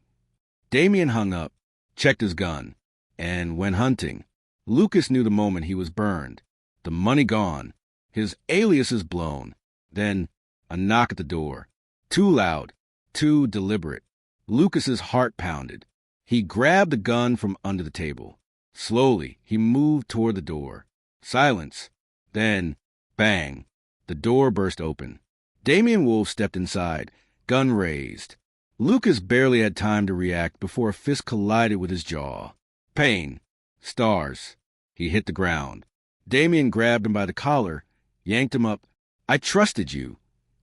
Damian hung up, checked his gun, and went hunting. Lucas knew the moment he was burned. The money gone. His aliases blown. Then a knock at the door. Too loud. Too deliberate. Lucas's heart pounded. He grabbed the gun from under the table. Slowly, he moved toward the door. Silence. Then, bang. The door burst open. Damian Wolf stepped inside, gun raised. Lucas barely had time to react before a fist collided with his jaw. Pain. Stars. He hit the ground. Damian grabbed him by the collar, yanked him up. I trusted you,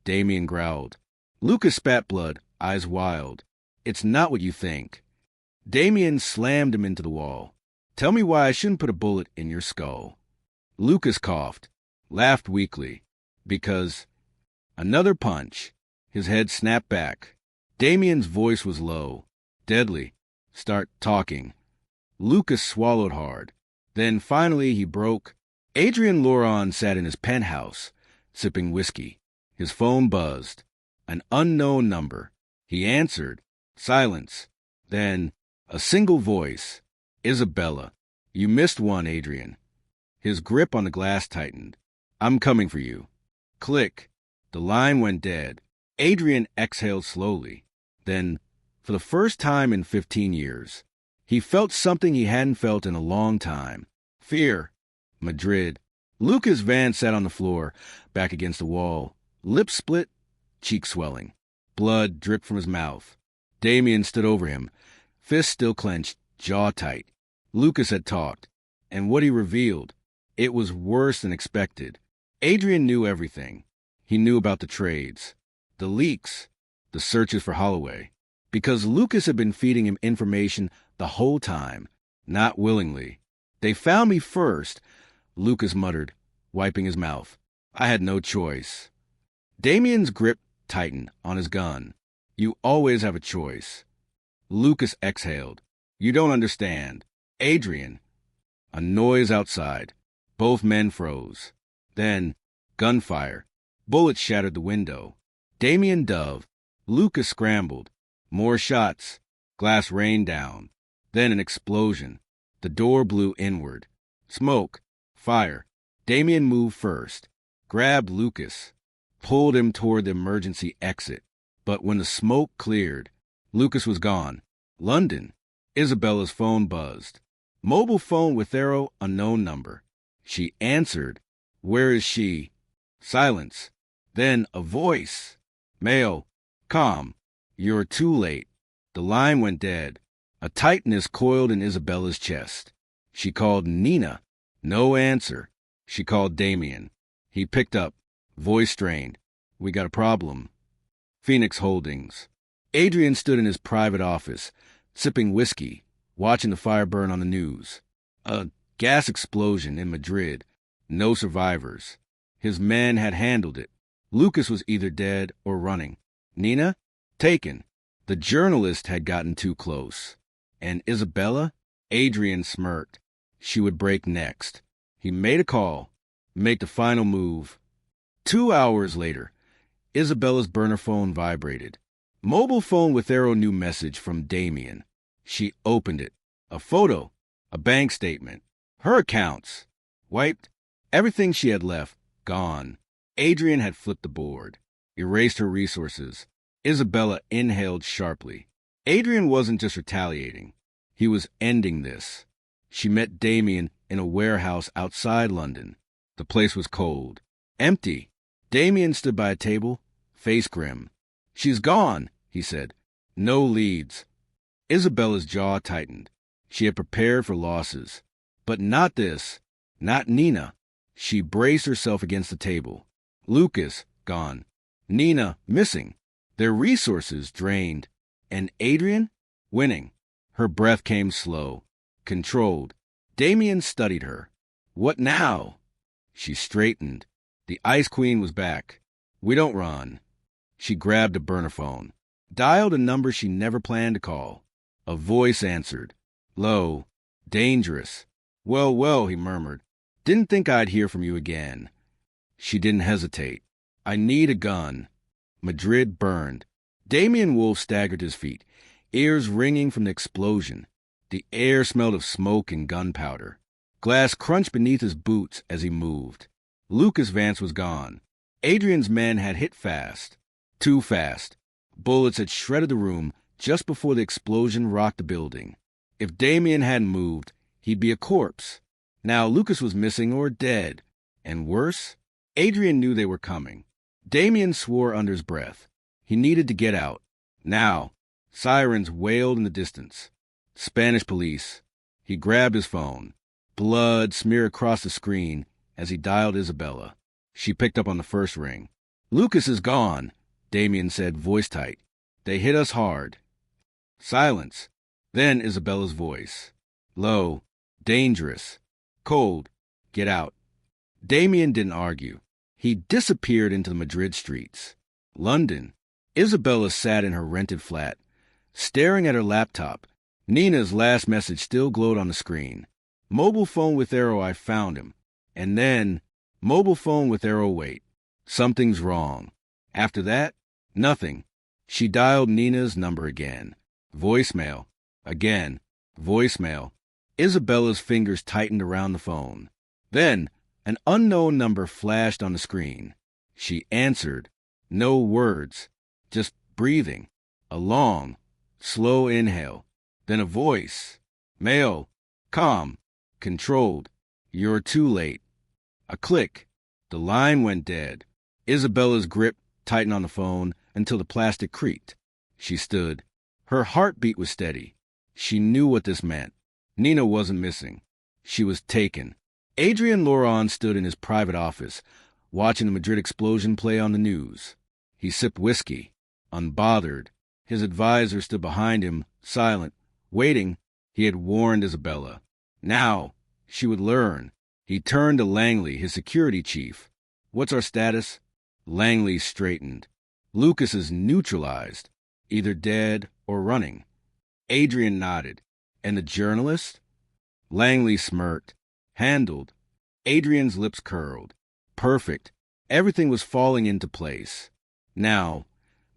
Damian growled. Lucas spat blood, eyes wild. It's not what you think. Damian slammed him into the wall. Tell me why I shouldn't put a bullet in your skull. Lucas coughed, laughed weakly. Because... Another punch. His head snapped back. Damian's voice was low, deadly. Start talking. Lucas swallowed hard. Then finally he broke. Adrien Laurent sat in his penthouse, sipping whiskey. His phone buzzed. An unknown number. He answered. Silence. Then a single voice. Isabella. You missed one, Adrien. His grip on the glass tightened. I'm coming for you. Click. The line went dead. Adrien exhaled slowly. Then, for the first time in 15 years, he felt something he hadn't felt in a long time. Fear. Madrid. Lucas Vance sat on the floor, back against the wall. Lips split, cheek swelling. Blood dripped from his mouth. Damian stood over him, fists still clenched, jaw tight. Lucas had talked, and what he revealed, it was worse than expected. Adrien knew everything. He knew about the trades, the leaks, the searches for Holloway, because Lucas had been feeding him information the whole time, not willingly. They found me first, Lucas muttered, wiping his mouth. I had no choice. Damian's grip tightened on his gun. You always have a choice. Lucas exhaled. You don't understand. Adrien. A noise outside. Both men froze. Then, gunfire. Bullets shattered the window. Damien dove. Lucas scrambled. More shots. Glass rained down. Then an explosion. The door blew inward. Smoke. Fire. Damien moved first. Grabbed Lucas. Pulled him toward the emergency exit. But when the smoke cleared, Lucas was gone. London. Isabella's phone buzzed. Mobile phone with arrow, unknown number. She answered. Where is she? Silence. Then a voice. Male. Calm. You're too late. The line went dead. A tightness coiled in Isabella's chest. She called Nina. No answer. She called Damien. He picked up. Voice strained. We got a problem. Phoenix Holdings. Adrien stood in his private office, sipping whiskey, watching the fire burn on the news. A gas explosion in Madrid. No survivors. His men had handled it. Lucas was either dead or running. Nina? Taken. The journalist had gotten too close. And Isabella? Adrien smirked. She would break next. He made a call. Make the final move. 2 hours later, Isabella's burner phone vibrated. Mobile phone with arrow new message from Damien. She opened it. A photo. A bank statement. Her accounts. Wiped. Everything she had left. Gone. Adrien had flipped the board. Erased her resources. Isabella inhaled sharply. Adrien wasn't just retaliating. He was ending this. She met Damien in a warehouse outside London. The place was cold. Empty. Damien stood by a table, face grim. She's gone, he said. No leads. Isabella's jaw tightened. She had prepared for losses. But not this. Not Nina. She braced herself against the table. Lucas, gone. Nina, missing. Their resources drained. And Adrien, winning. Her breath came slow, controlled. Damien studied her. What now? She straightened. The Ice Queen was back. We don't run. She grabbed a burner phone. Dialed a number she never planned to call. A voice answered. Low. Dangerous. Well, he murmured. Didn't think I'd hear from you again. She didn't hesitate. I need a gun. Madrid burned. Damien Wolfe staggered to his feet, ears ringing from the explosion. The air smelled of smoke and gunpowder. Glass crunched beneath his boots as he moved. Lucas Vance was gone. Adrien's men had hit fast. Too fast. Bullets had shredded the room just before the explosion rocked the building. If Damien hadn't moved, he'd be a corpse. Now Lucas was missing or dead. And worse, Adrien knew they were coming. Damien swore under his breath. He needed to get out. Now. Sirens wailed in the distance. Spanish police. He grabbed his phone. Blood smeared across the screen as he dialed Isabella. She picked up on the first ring. Lucas is gone, Damien said, voice tight. They hit us hard. Silence. Then Isabella's voice. Low. Dangerous. Cold. Get out. Damien didn't argue. He disappeared into the Madrid streets. London. Isabella sat in her rented flat, staring at her laptop. Nina's last message still glowed on the screen. Mobile phone with arrow, I found him. And then, mobile phone with arrow, wait. Something's wrong. After that, nothing. She dialed Nina's number again. Voicemail. Again. Voicemail. Isabella's fingers tightened around the phone. Then, an unknown number flashed on the screen. She answered. No words. Just breathing. A long, slow inhale. Then a voice. Male. Calm. Controlled. You're too late. A click. The line went dead. Isabella's grip tightened on the phone until the plastic creaked. She stood. Her heartbeat was steady. She knew what this meant. Nina wasn't missing. She was taken. Adrien Laurent stood in his private office, watching the Madrid explosion play on the news. He sipped whiskey, unbothered. His advisor stood behind him, silent, waiting. He had warned Isabella. Now, she would learn. He turned to Langley, his security chief. What's our status? Langley straightened. Lucas is neutralized, either dead or running. Adrien nodded. And the journalist? Langley smirked. Handled. Adrien's lips curled. Perfect. Everything was falling into place. Now,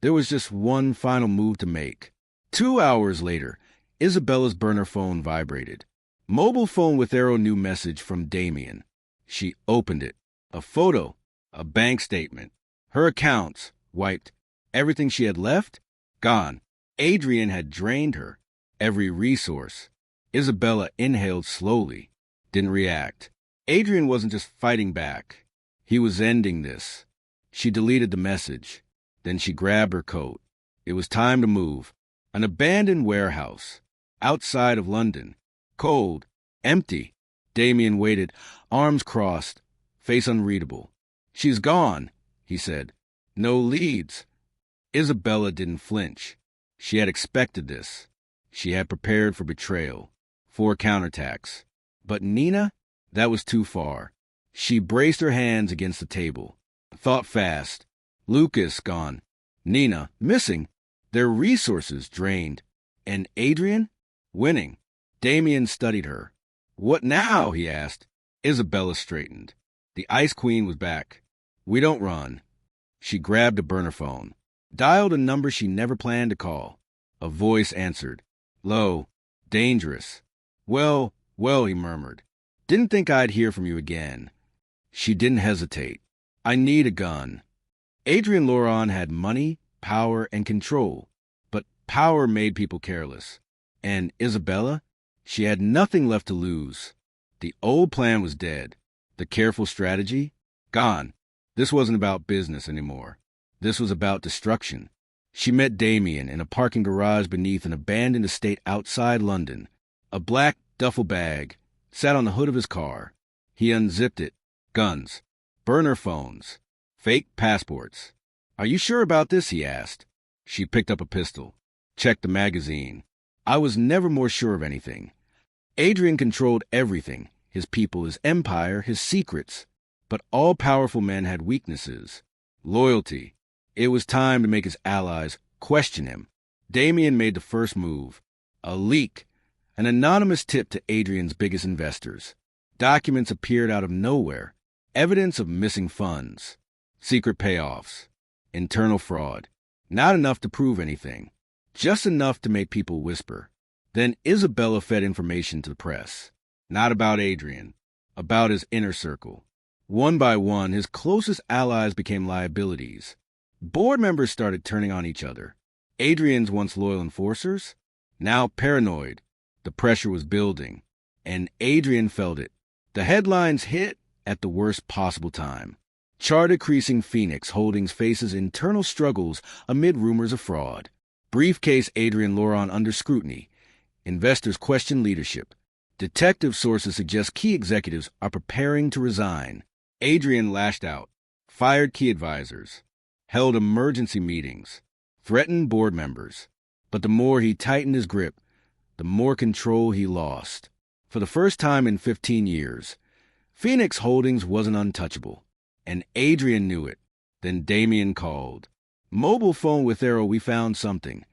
There was just one final move to make. 2 hours later, Isabella's burner phone vibrated. Mobile phone with arrow new message from Damien. She opened it. A photo, a bank statement. Her accounts, wiped. Everything she had left, gone. Adrien had drained her. Every resource. Isabella inhaled slowly. Didn't react. Adrien wasn't just fighting back. He was ending this. She deleted the message. Then she grabbed her coat. It was time to move. An abandoned warehouse. Outside of London. Cold. Empty. Damien waited, arms crossed, face unreadable. "She's gone," he said. "No leads." Isabella didn't flinch. She had expected this. She had prepared for betrayal, for counterattacks. But Nina? That was too far. She braced her hands against the table. Thought fast. Lucas gone. Nina missing. Their resources drained. And Adrien? Winning. Damien studied her. "What now?" he asked. Isabella straightened. The Ice Queen was back. "We don't run." She grabbed a burner phone. Dialed a number she never planned to call. A voice answered. Low. Dangerous. Well, he murmured. "Didn't think I'd hear from you again." She didn't hesitate. "I need a gun." Adrien Laurent had money, power, and control. But power made people careless. And Isabella? She had nothing left to lose. The old plan was dead. The careful strategy? Gone. This wasn't about business anymore. This was about destruction. She met Damien in a parking garage beneath an abandoned estate outside London. A black duffel bag sat on the hood of his car. He unzipped it. Guns. Burner phones. Fake passports. "Are you sure about this?" he asked. She picked up a pistol. Checked the magazine. "I was never more sure of anything." Adrien controlled everything, his people, his empire, his secrets. But all powerful men had weaknesses. Loyalty. It was time to make his allies question him. Damien made the first move. A leak. An anonymous tip to Adrien's biggest investors. Documents appeared out of nowhere. Evidence of missing funds. Secret payoffs. Internal fraud. Not enough to prove anything. Just enough to make people whisper. Then Isabella fed information to the press. Not about Adrien. About his inner circle. One by one, his closest allies became liabilities. Board members started turning on each other. Adrien's once loyal enforcers, now paranoid. The pressure was building. And Adrien felt it. The headlines hit at the worst possible time. Charter creasing Phoenix Holdings faces internal struggles amid rumors of fraud. Briefcase Adrien Laurent under scrutiny. Investors question leadership. Detective sources suggest key executives are preparing to resign. Adrien lashed out, fired key advisors, held emergency meetings, threatened board members. But the more he tightened his grip, the more control he lost. For the first time in 15 years, Phoenix Holdings wasn't untouchable. And Adrien knew it. Then Damien called. "Mobile phone with arrow, we found something."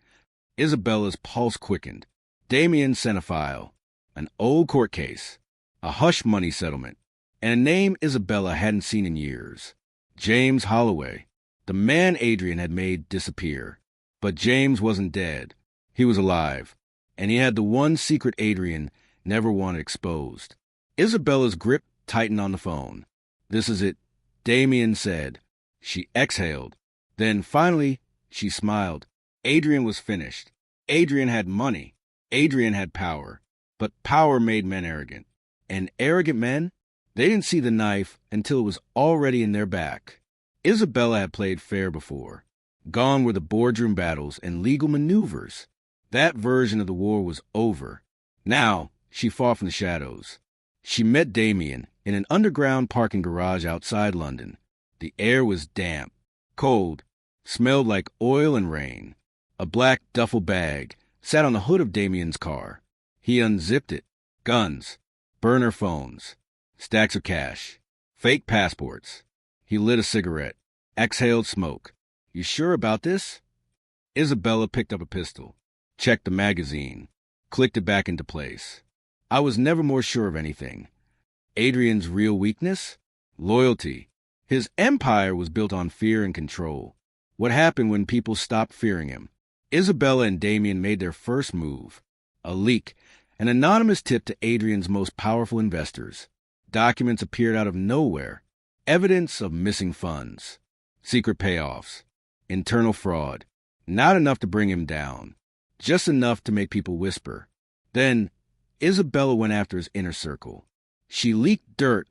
Isabella's pulse quickened. Damien sent a file. An old court case. A hush money settlement. And a name Isabella hadn't seen in years. James Holloway. The man Adrien had made disappear. But James wasn't dead. He was alive. And he had the one secret Adrien never wanted exposed. Isabella's grip tightened on the phone. "This is it," Damien said. She exhaled. Then finally, she smiled. Adrien was finished. Adrien had money. Adrien had power. But power made men arrogant. And arrogant men, they didn't see the knife until it was already in their back. Isabella had played fair before. Gone were the boardroom battles and legal maneuvers. That version of the war was over. Now, she fought from the shadows. She met Damien in an underground parking garage outside London. The air was damp, cold, smelled like oil and rain. A black duffel bag sat on the hood of Damien's car. He unzipped it. Guns, burner phones, stacks of cash, fake passports. He lit a cigarette, exhaled smoke. "You sure about this?" Isabella picked up a pistol, checked the magazine, clicked it back into place. "I was never more sure of anything." Adrien's real weakness? Loyalty. His empire was built on fear and control. What happened when people stopped fearing him? Isabella and Damien made their first move. A leak, an anonymous tip to Adrien's most powerful investors. Documents appeared out of nowhere. Evidence of missing funds. Secret payoffs. Internal fraud. Not enough to bring him down. Just enough to make people whisper. Then, Isabella went after his inner circle. She leaked dirt,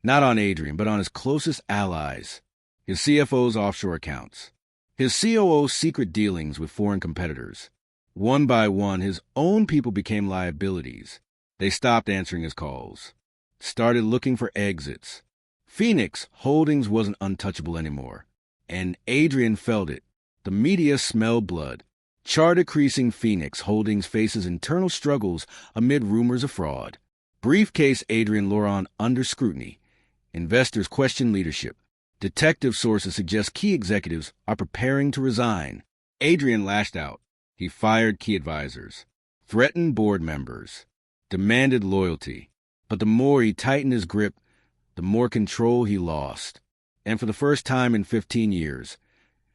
not on Adrien, but on his closest allies. His CFO's offshore accounts. His COO's secret dealings with foreign competitors. One by one, his own people became liabilities. They stopped answering his calls. Started looking for exits. Phoenix Holdings wasn't untouchable anymore. And Adrien felt it. The media smelled blood. Chart-decreasing Phoenix Holdings faces internal struggles amid rumors of fraud. Briefcase Adrien Laurent under scrutiny. Investors question leadership. Detective sources suggest key executives are preparing to resign. Adrien lashed out. He fired key advisors, threatened board members, demanded loyalty. But the more he tightened his grip, the more control he lost. And for the first time in 15 years,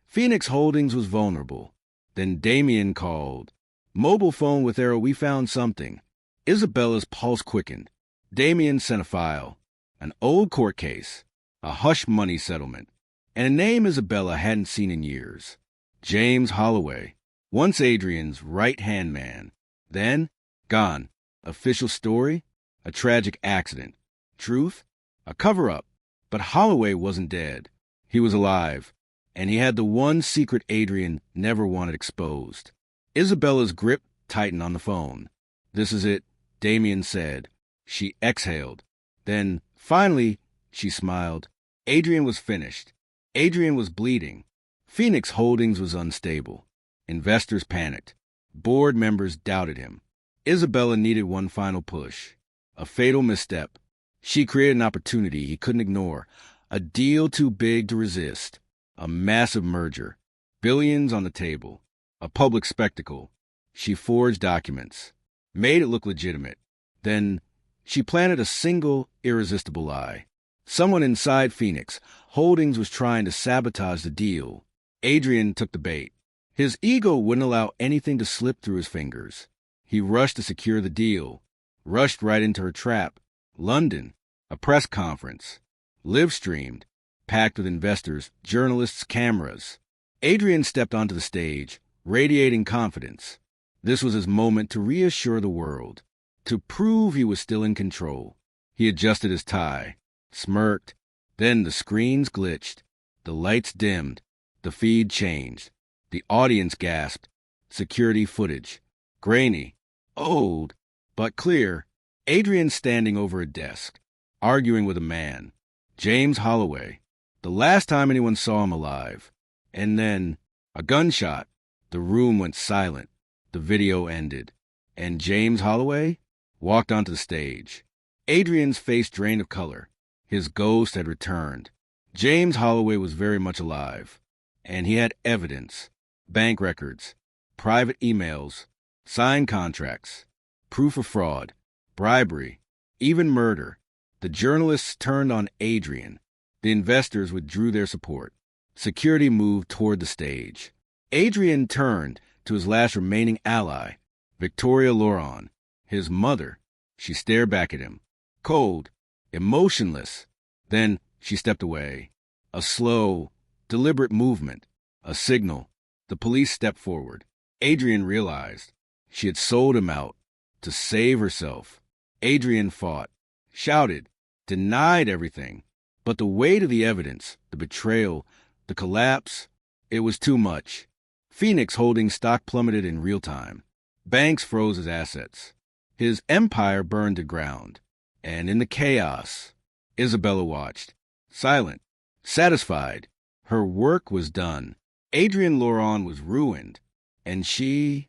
Phoenix Holdings was vulnerable. Then Damien called. Mobile phone with Arrow, we found something. Isabella's pulse quickened. Damien sent a file. An old court case. A hush money settlement. And a name Isabella hadn't seen in years. James Holloway. Once Adrien's right-hand man. Then, gone. Official story? A tragic accident. Truth? A cover-up. But Holloway wasn't dead. He was alive. And he had the one secret Adrien never wanted exposed. Isabella's grip tightened on the phone. This is it, Damien said. She exhaled. Then, finally, she smiled. Adrien was finished. Adrien was bleeding. Phoenix Holdings was unstable. Investors panicked. Board members doubted him. Isabella needed one final push. A fatal misstep. She created an opportunity he couldn't ignore. A deal too big to resist. A massive merger. Billions on the table. A public spectacle. She forged documents. Made it look legitimate. Then she planted a single, irresistible lie. Someone inside Phoenix Holdings was trying to sabotage the deal. Adrien took the bait. His ego wouldn't allow anything to slip through his fingers. He rushed to secure the deal. Rushed right into her trap. London. A press conference. Live-streamed. Packed with investors, journalists, cameras. Adrien stepped onto the stage, radiating confidence. This was his moment to reassure the world. To prove he was still in control. He adjusted his tie. Smirked. Then the screens glitched. The lights dimmed. The feed changed. The audience gasped. Security footage. Grainy. Old. But clear. Adrien standing over a desk. Arguing with a man. James Holloway. The last time anyone saw him alive. And then, a gunshot. The room went silent. The video ended. And James Holloway walked onto the stage. Adrien's face drained of color. His ghost had returned. James Holloway was very much alive. And he had evidence. Bank records. Private emails. Signed contracts. Proof of fraud. Bribery. Even murder. The journalists turned on Adrien. The investors withdrew their support. Security moved toward the stage. Adrien turned to his last remaining ally, Victoria Laurent, his mother. She stared back at him, cold, emotionless. Then she stepped away. A slow, deliberate movement, a signal. The police stepped forward. Adrien realized she had sold him out to save herself. Adrien fought, shouted, denied everything. But the weight of the evidence, the betrayal, the collapse, it was too much. Phoenix Holdings stock plummeted in real time. Banks froze his assets. His empire burned to ground. And in the chaos, Isabella watched, silent, satisfied. Her work was done. Adrien Laurent was ruined. And she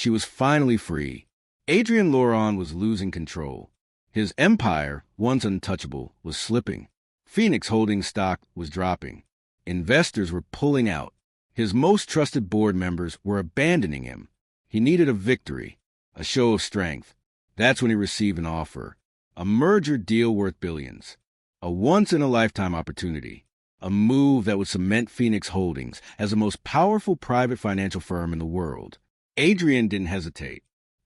was finally free. Adrien Laurent was losing control. His empire, once untouchable, was slipping. Phoenix Holdings stock was dropping. Investors were pulling out. His most trusted board members were abandoning him. He needed a victory, a show of strength. That's when he received an offer. A merger deal worth billions. A once-in-a-lifetime opportunity. a move that would cement Phoenix Holdings as the most powerful private financial firm in the world. Adrien didn't hesitate.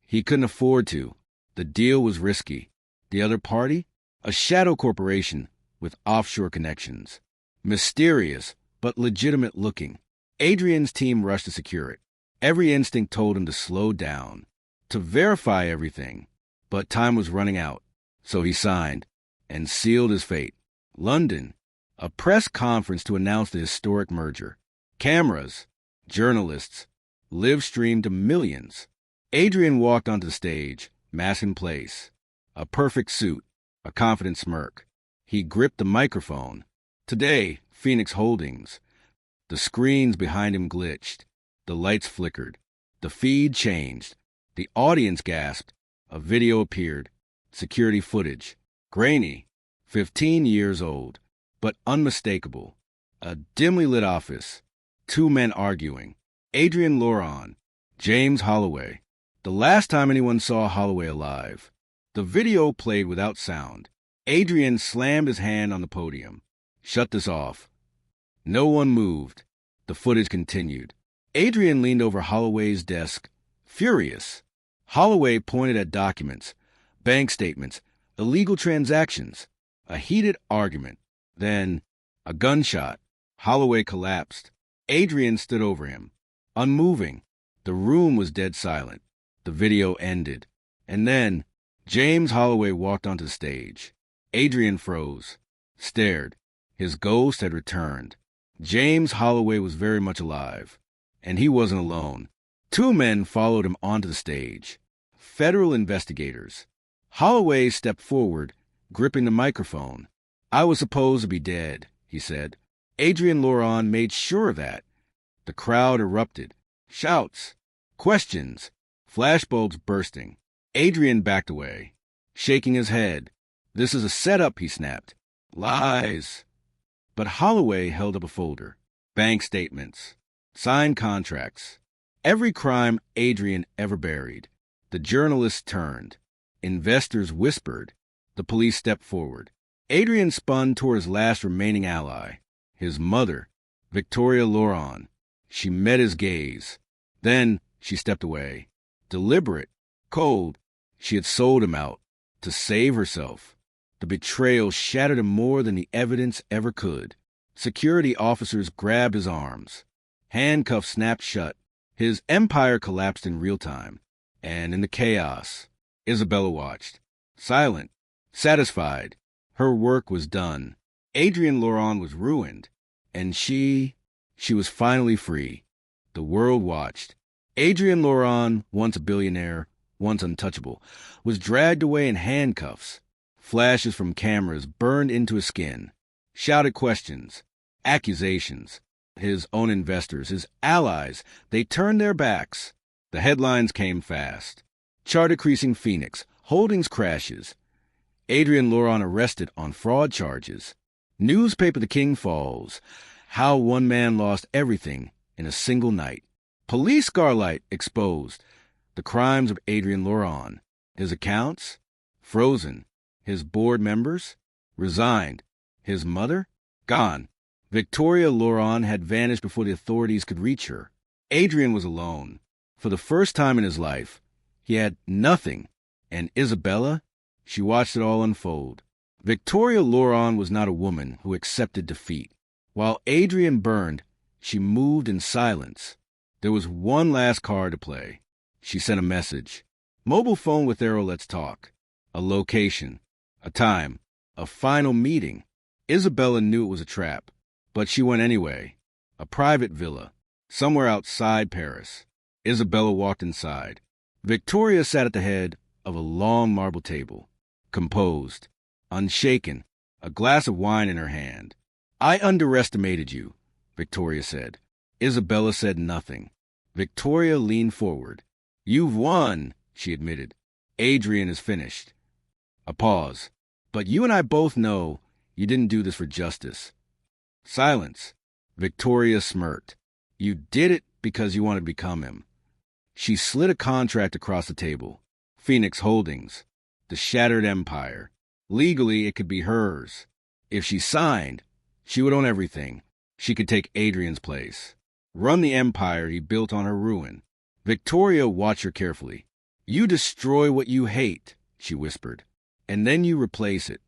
He couldn't afford to. The deal was risky. The other party? A shadow corporation with offshore connections. Mysterious, but legitimate looking. Adrien's team rushed to secure it. Every instinct told him to slow down, to verify everything. But time was running out, so he signed and sealed his fate. London, a press conference to announce the historic merger. Cameras, journalists, live streamed to millions. Adrien walked onto the stage, mask in place. A perfect suit, a confident smirk. He gripped the microphone. Today, Phoenix Holdings. The screens behind him glitched. The lights flickered. The feed changed. The audience gasped. A video appeared. Security footage. Grainy. 15 years old. But unmistakable. A dimly lit office. Two men arguing. Adrien Laurent. James Holloway. The last time anyone saw Holloway alive. The video played without sound. Adrien slammed his hand on the podium. Shut this off. No one moved. The footage continued. Adrien leaned over Holloway's desk, furious. Holloway pointed at documents, bank statements, illegal transactions. A heated argument. Then, a gunshot. Holloway collapsed. Adrien stood over him, unmoving. The room was dead silent. The video ended. And then, James Holloway walked onto the stage. Adrien froze, stared. His ghost had returned. James Holloway was very much alive. And he wasn't alone. Two men followed him onto the stage. Federal investigators. Holloway stepped forward, gripping the microphone. I was supposed to be dead, he said. Adrien Laurent made sure of that. The crowd erupted. Shouts. Questions. Flashbulbs bursting. Adrien backed away, shaking his head. This is a setup, he snapped. Lies. But Holloway held up a folder. Bank statements. Signed contracts. Every crime Adrien ever buried. The journalists turned. Investors whispered. The police stepped forward. Adrien spun toward his last remaining ally, his mother, Victoria Laurent. She met his gaze. Then she stepped away. Deliberate, cold. She had sold him out to save herself. The betrayal shattered him more than the evidence ever could. Security officers grabbed his arms. Handcuffs snapped shut. His empire collapsed in real time. And in the chaos, Isabella watched. Silent, satisfied. Her work was done. Adrien Laurent was ruined. And she was finally free. The world watched. Adrien Laurent, once a billionaire, once untouchable, was dragged away in handcuffs. Flashes from cameras burned into his skin. Shouted questions. Accusations. His own investors, his allies, they turned their backs. The headlines came fast. Chart decreasing Phoenix. Holdings crashes. Adrien Laurent arrested on fraud charges. Newspaper The King falls. How one man lost everything in a single night. Police Scarlight exposed. The crimes of Adrien Laurent. His accounts? Frozen. His board members? Resigned. His mother? Gone. Victoria Laurent had vanished before the authorities could reach her. Adrien was alone. For the first time in his life, he had nothing. And Isabella? She watched it all unfold. Victoria Laurent was not a woman who accepted defeat. While Adrien burned, she moved in silence. There was one last card to play. She sent a message. Mobile phone with arrow, let's talk. A location. A time. A final meeting. Isabella knew it was a trap, but she went anyway. A private villa. Somewhere outside Paris. Isabella walked inside. Victoria sat at the head of a long marble table. Composed. Unshaken. A glass of wine in her hand. I underestimated you, Victoria said. Isabella said nothing. Victoria leaned forward. You've won, she admitted. Adrien is finished. A pause. But you and I both know you didn't do this for justice. Silence. Victoria smirked. You did it because you wanted to become him. She slid a contract across the table. Phoenix Holdings. The shattered empire. Legally, it could be hers. If she signed, She would own everything. She could take Adrien's place, run the empire he built on her ruin. Victoria watched her carefully. "You destroy what you hate," she whispered, "and then you replace it."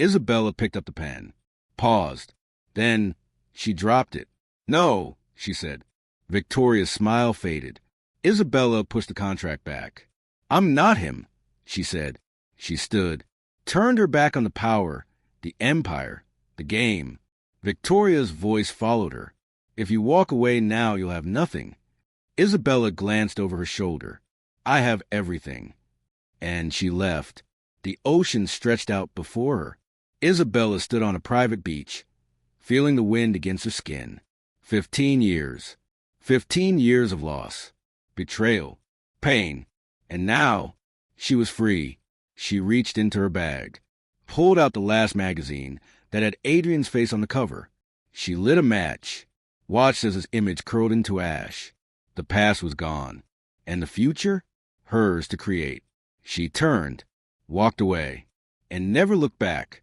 Isabella picked up the pen, paused. Then she dropped it. "No," she said. Victoria's smile faded. Isabella pushed the contract back. "I'm not him," she said. She stood, turned her back on the power, the empire, the game. Victoria's voice followed her. "If you walk away now, you'll have nothing." Isabella glanced over her shoulder. "I have everything." And she left. The ocean stretched out before her. Isabella stood on a private beach, feeling the wind against her skin. 15 years. 15 years of loss, betrayal, pain. And now she was free. She reached into her bag, pulled out the last magazine that had Adrien's face on the cover. She lit a match, watched as his image curled into ash. The past was gone, and the future, hers to create. She turned, walked away, and never looked back.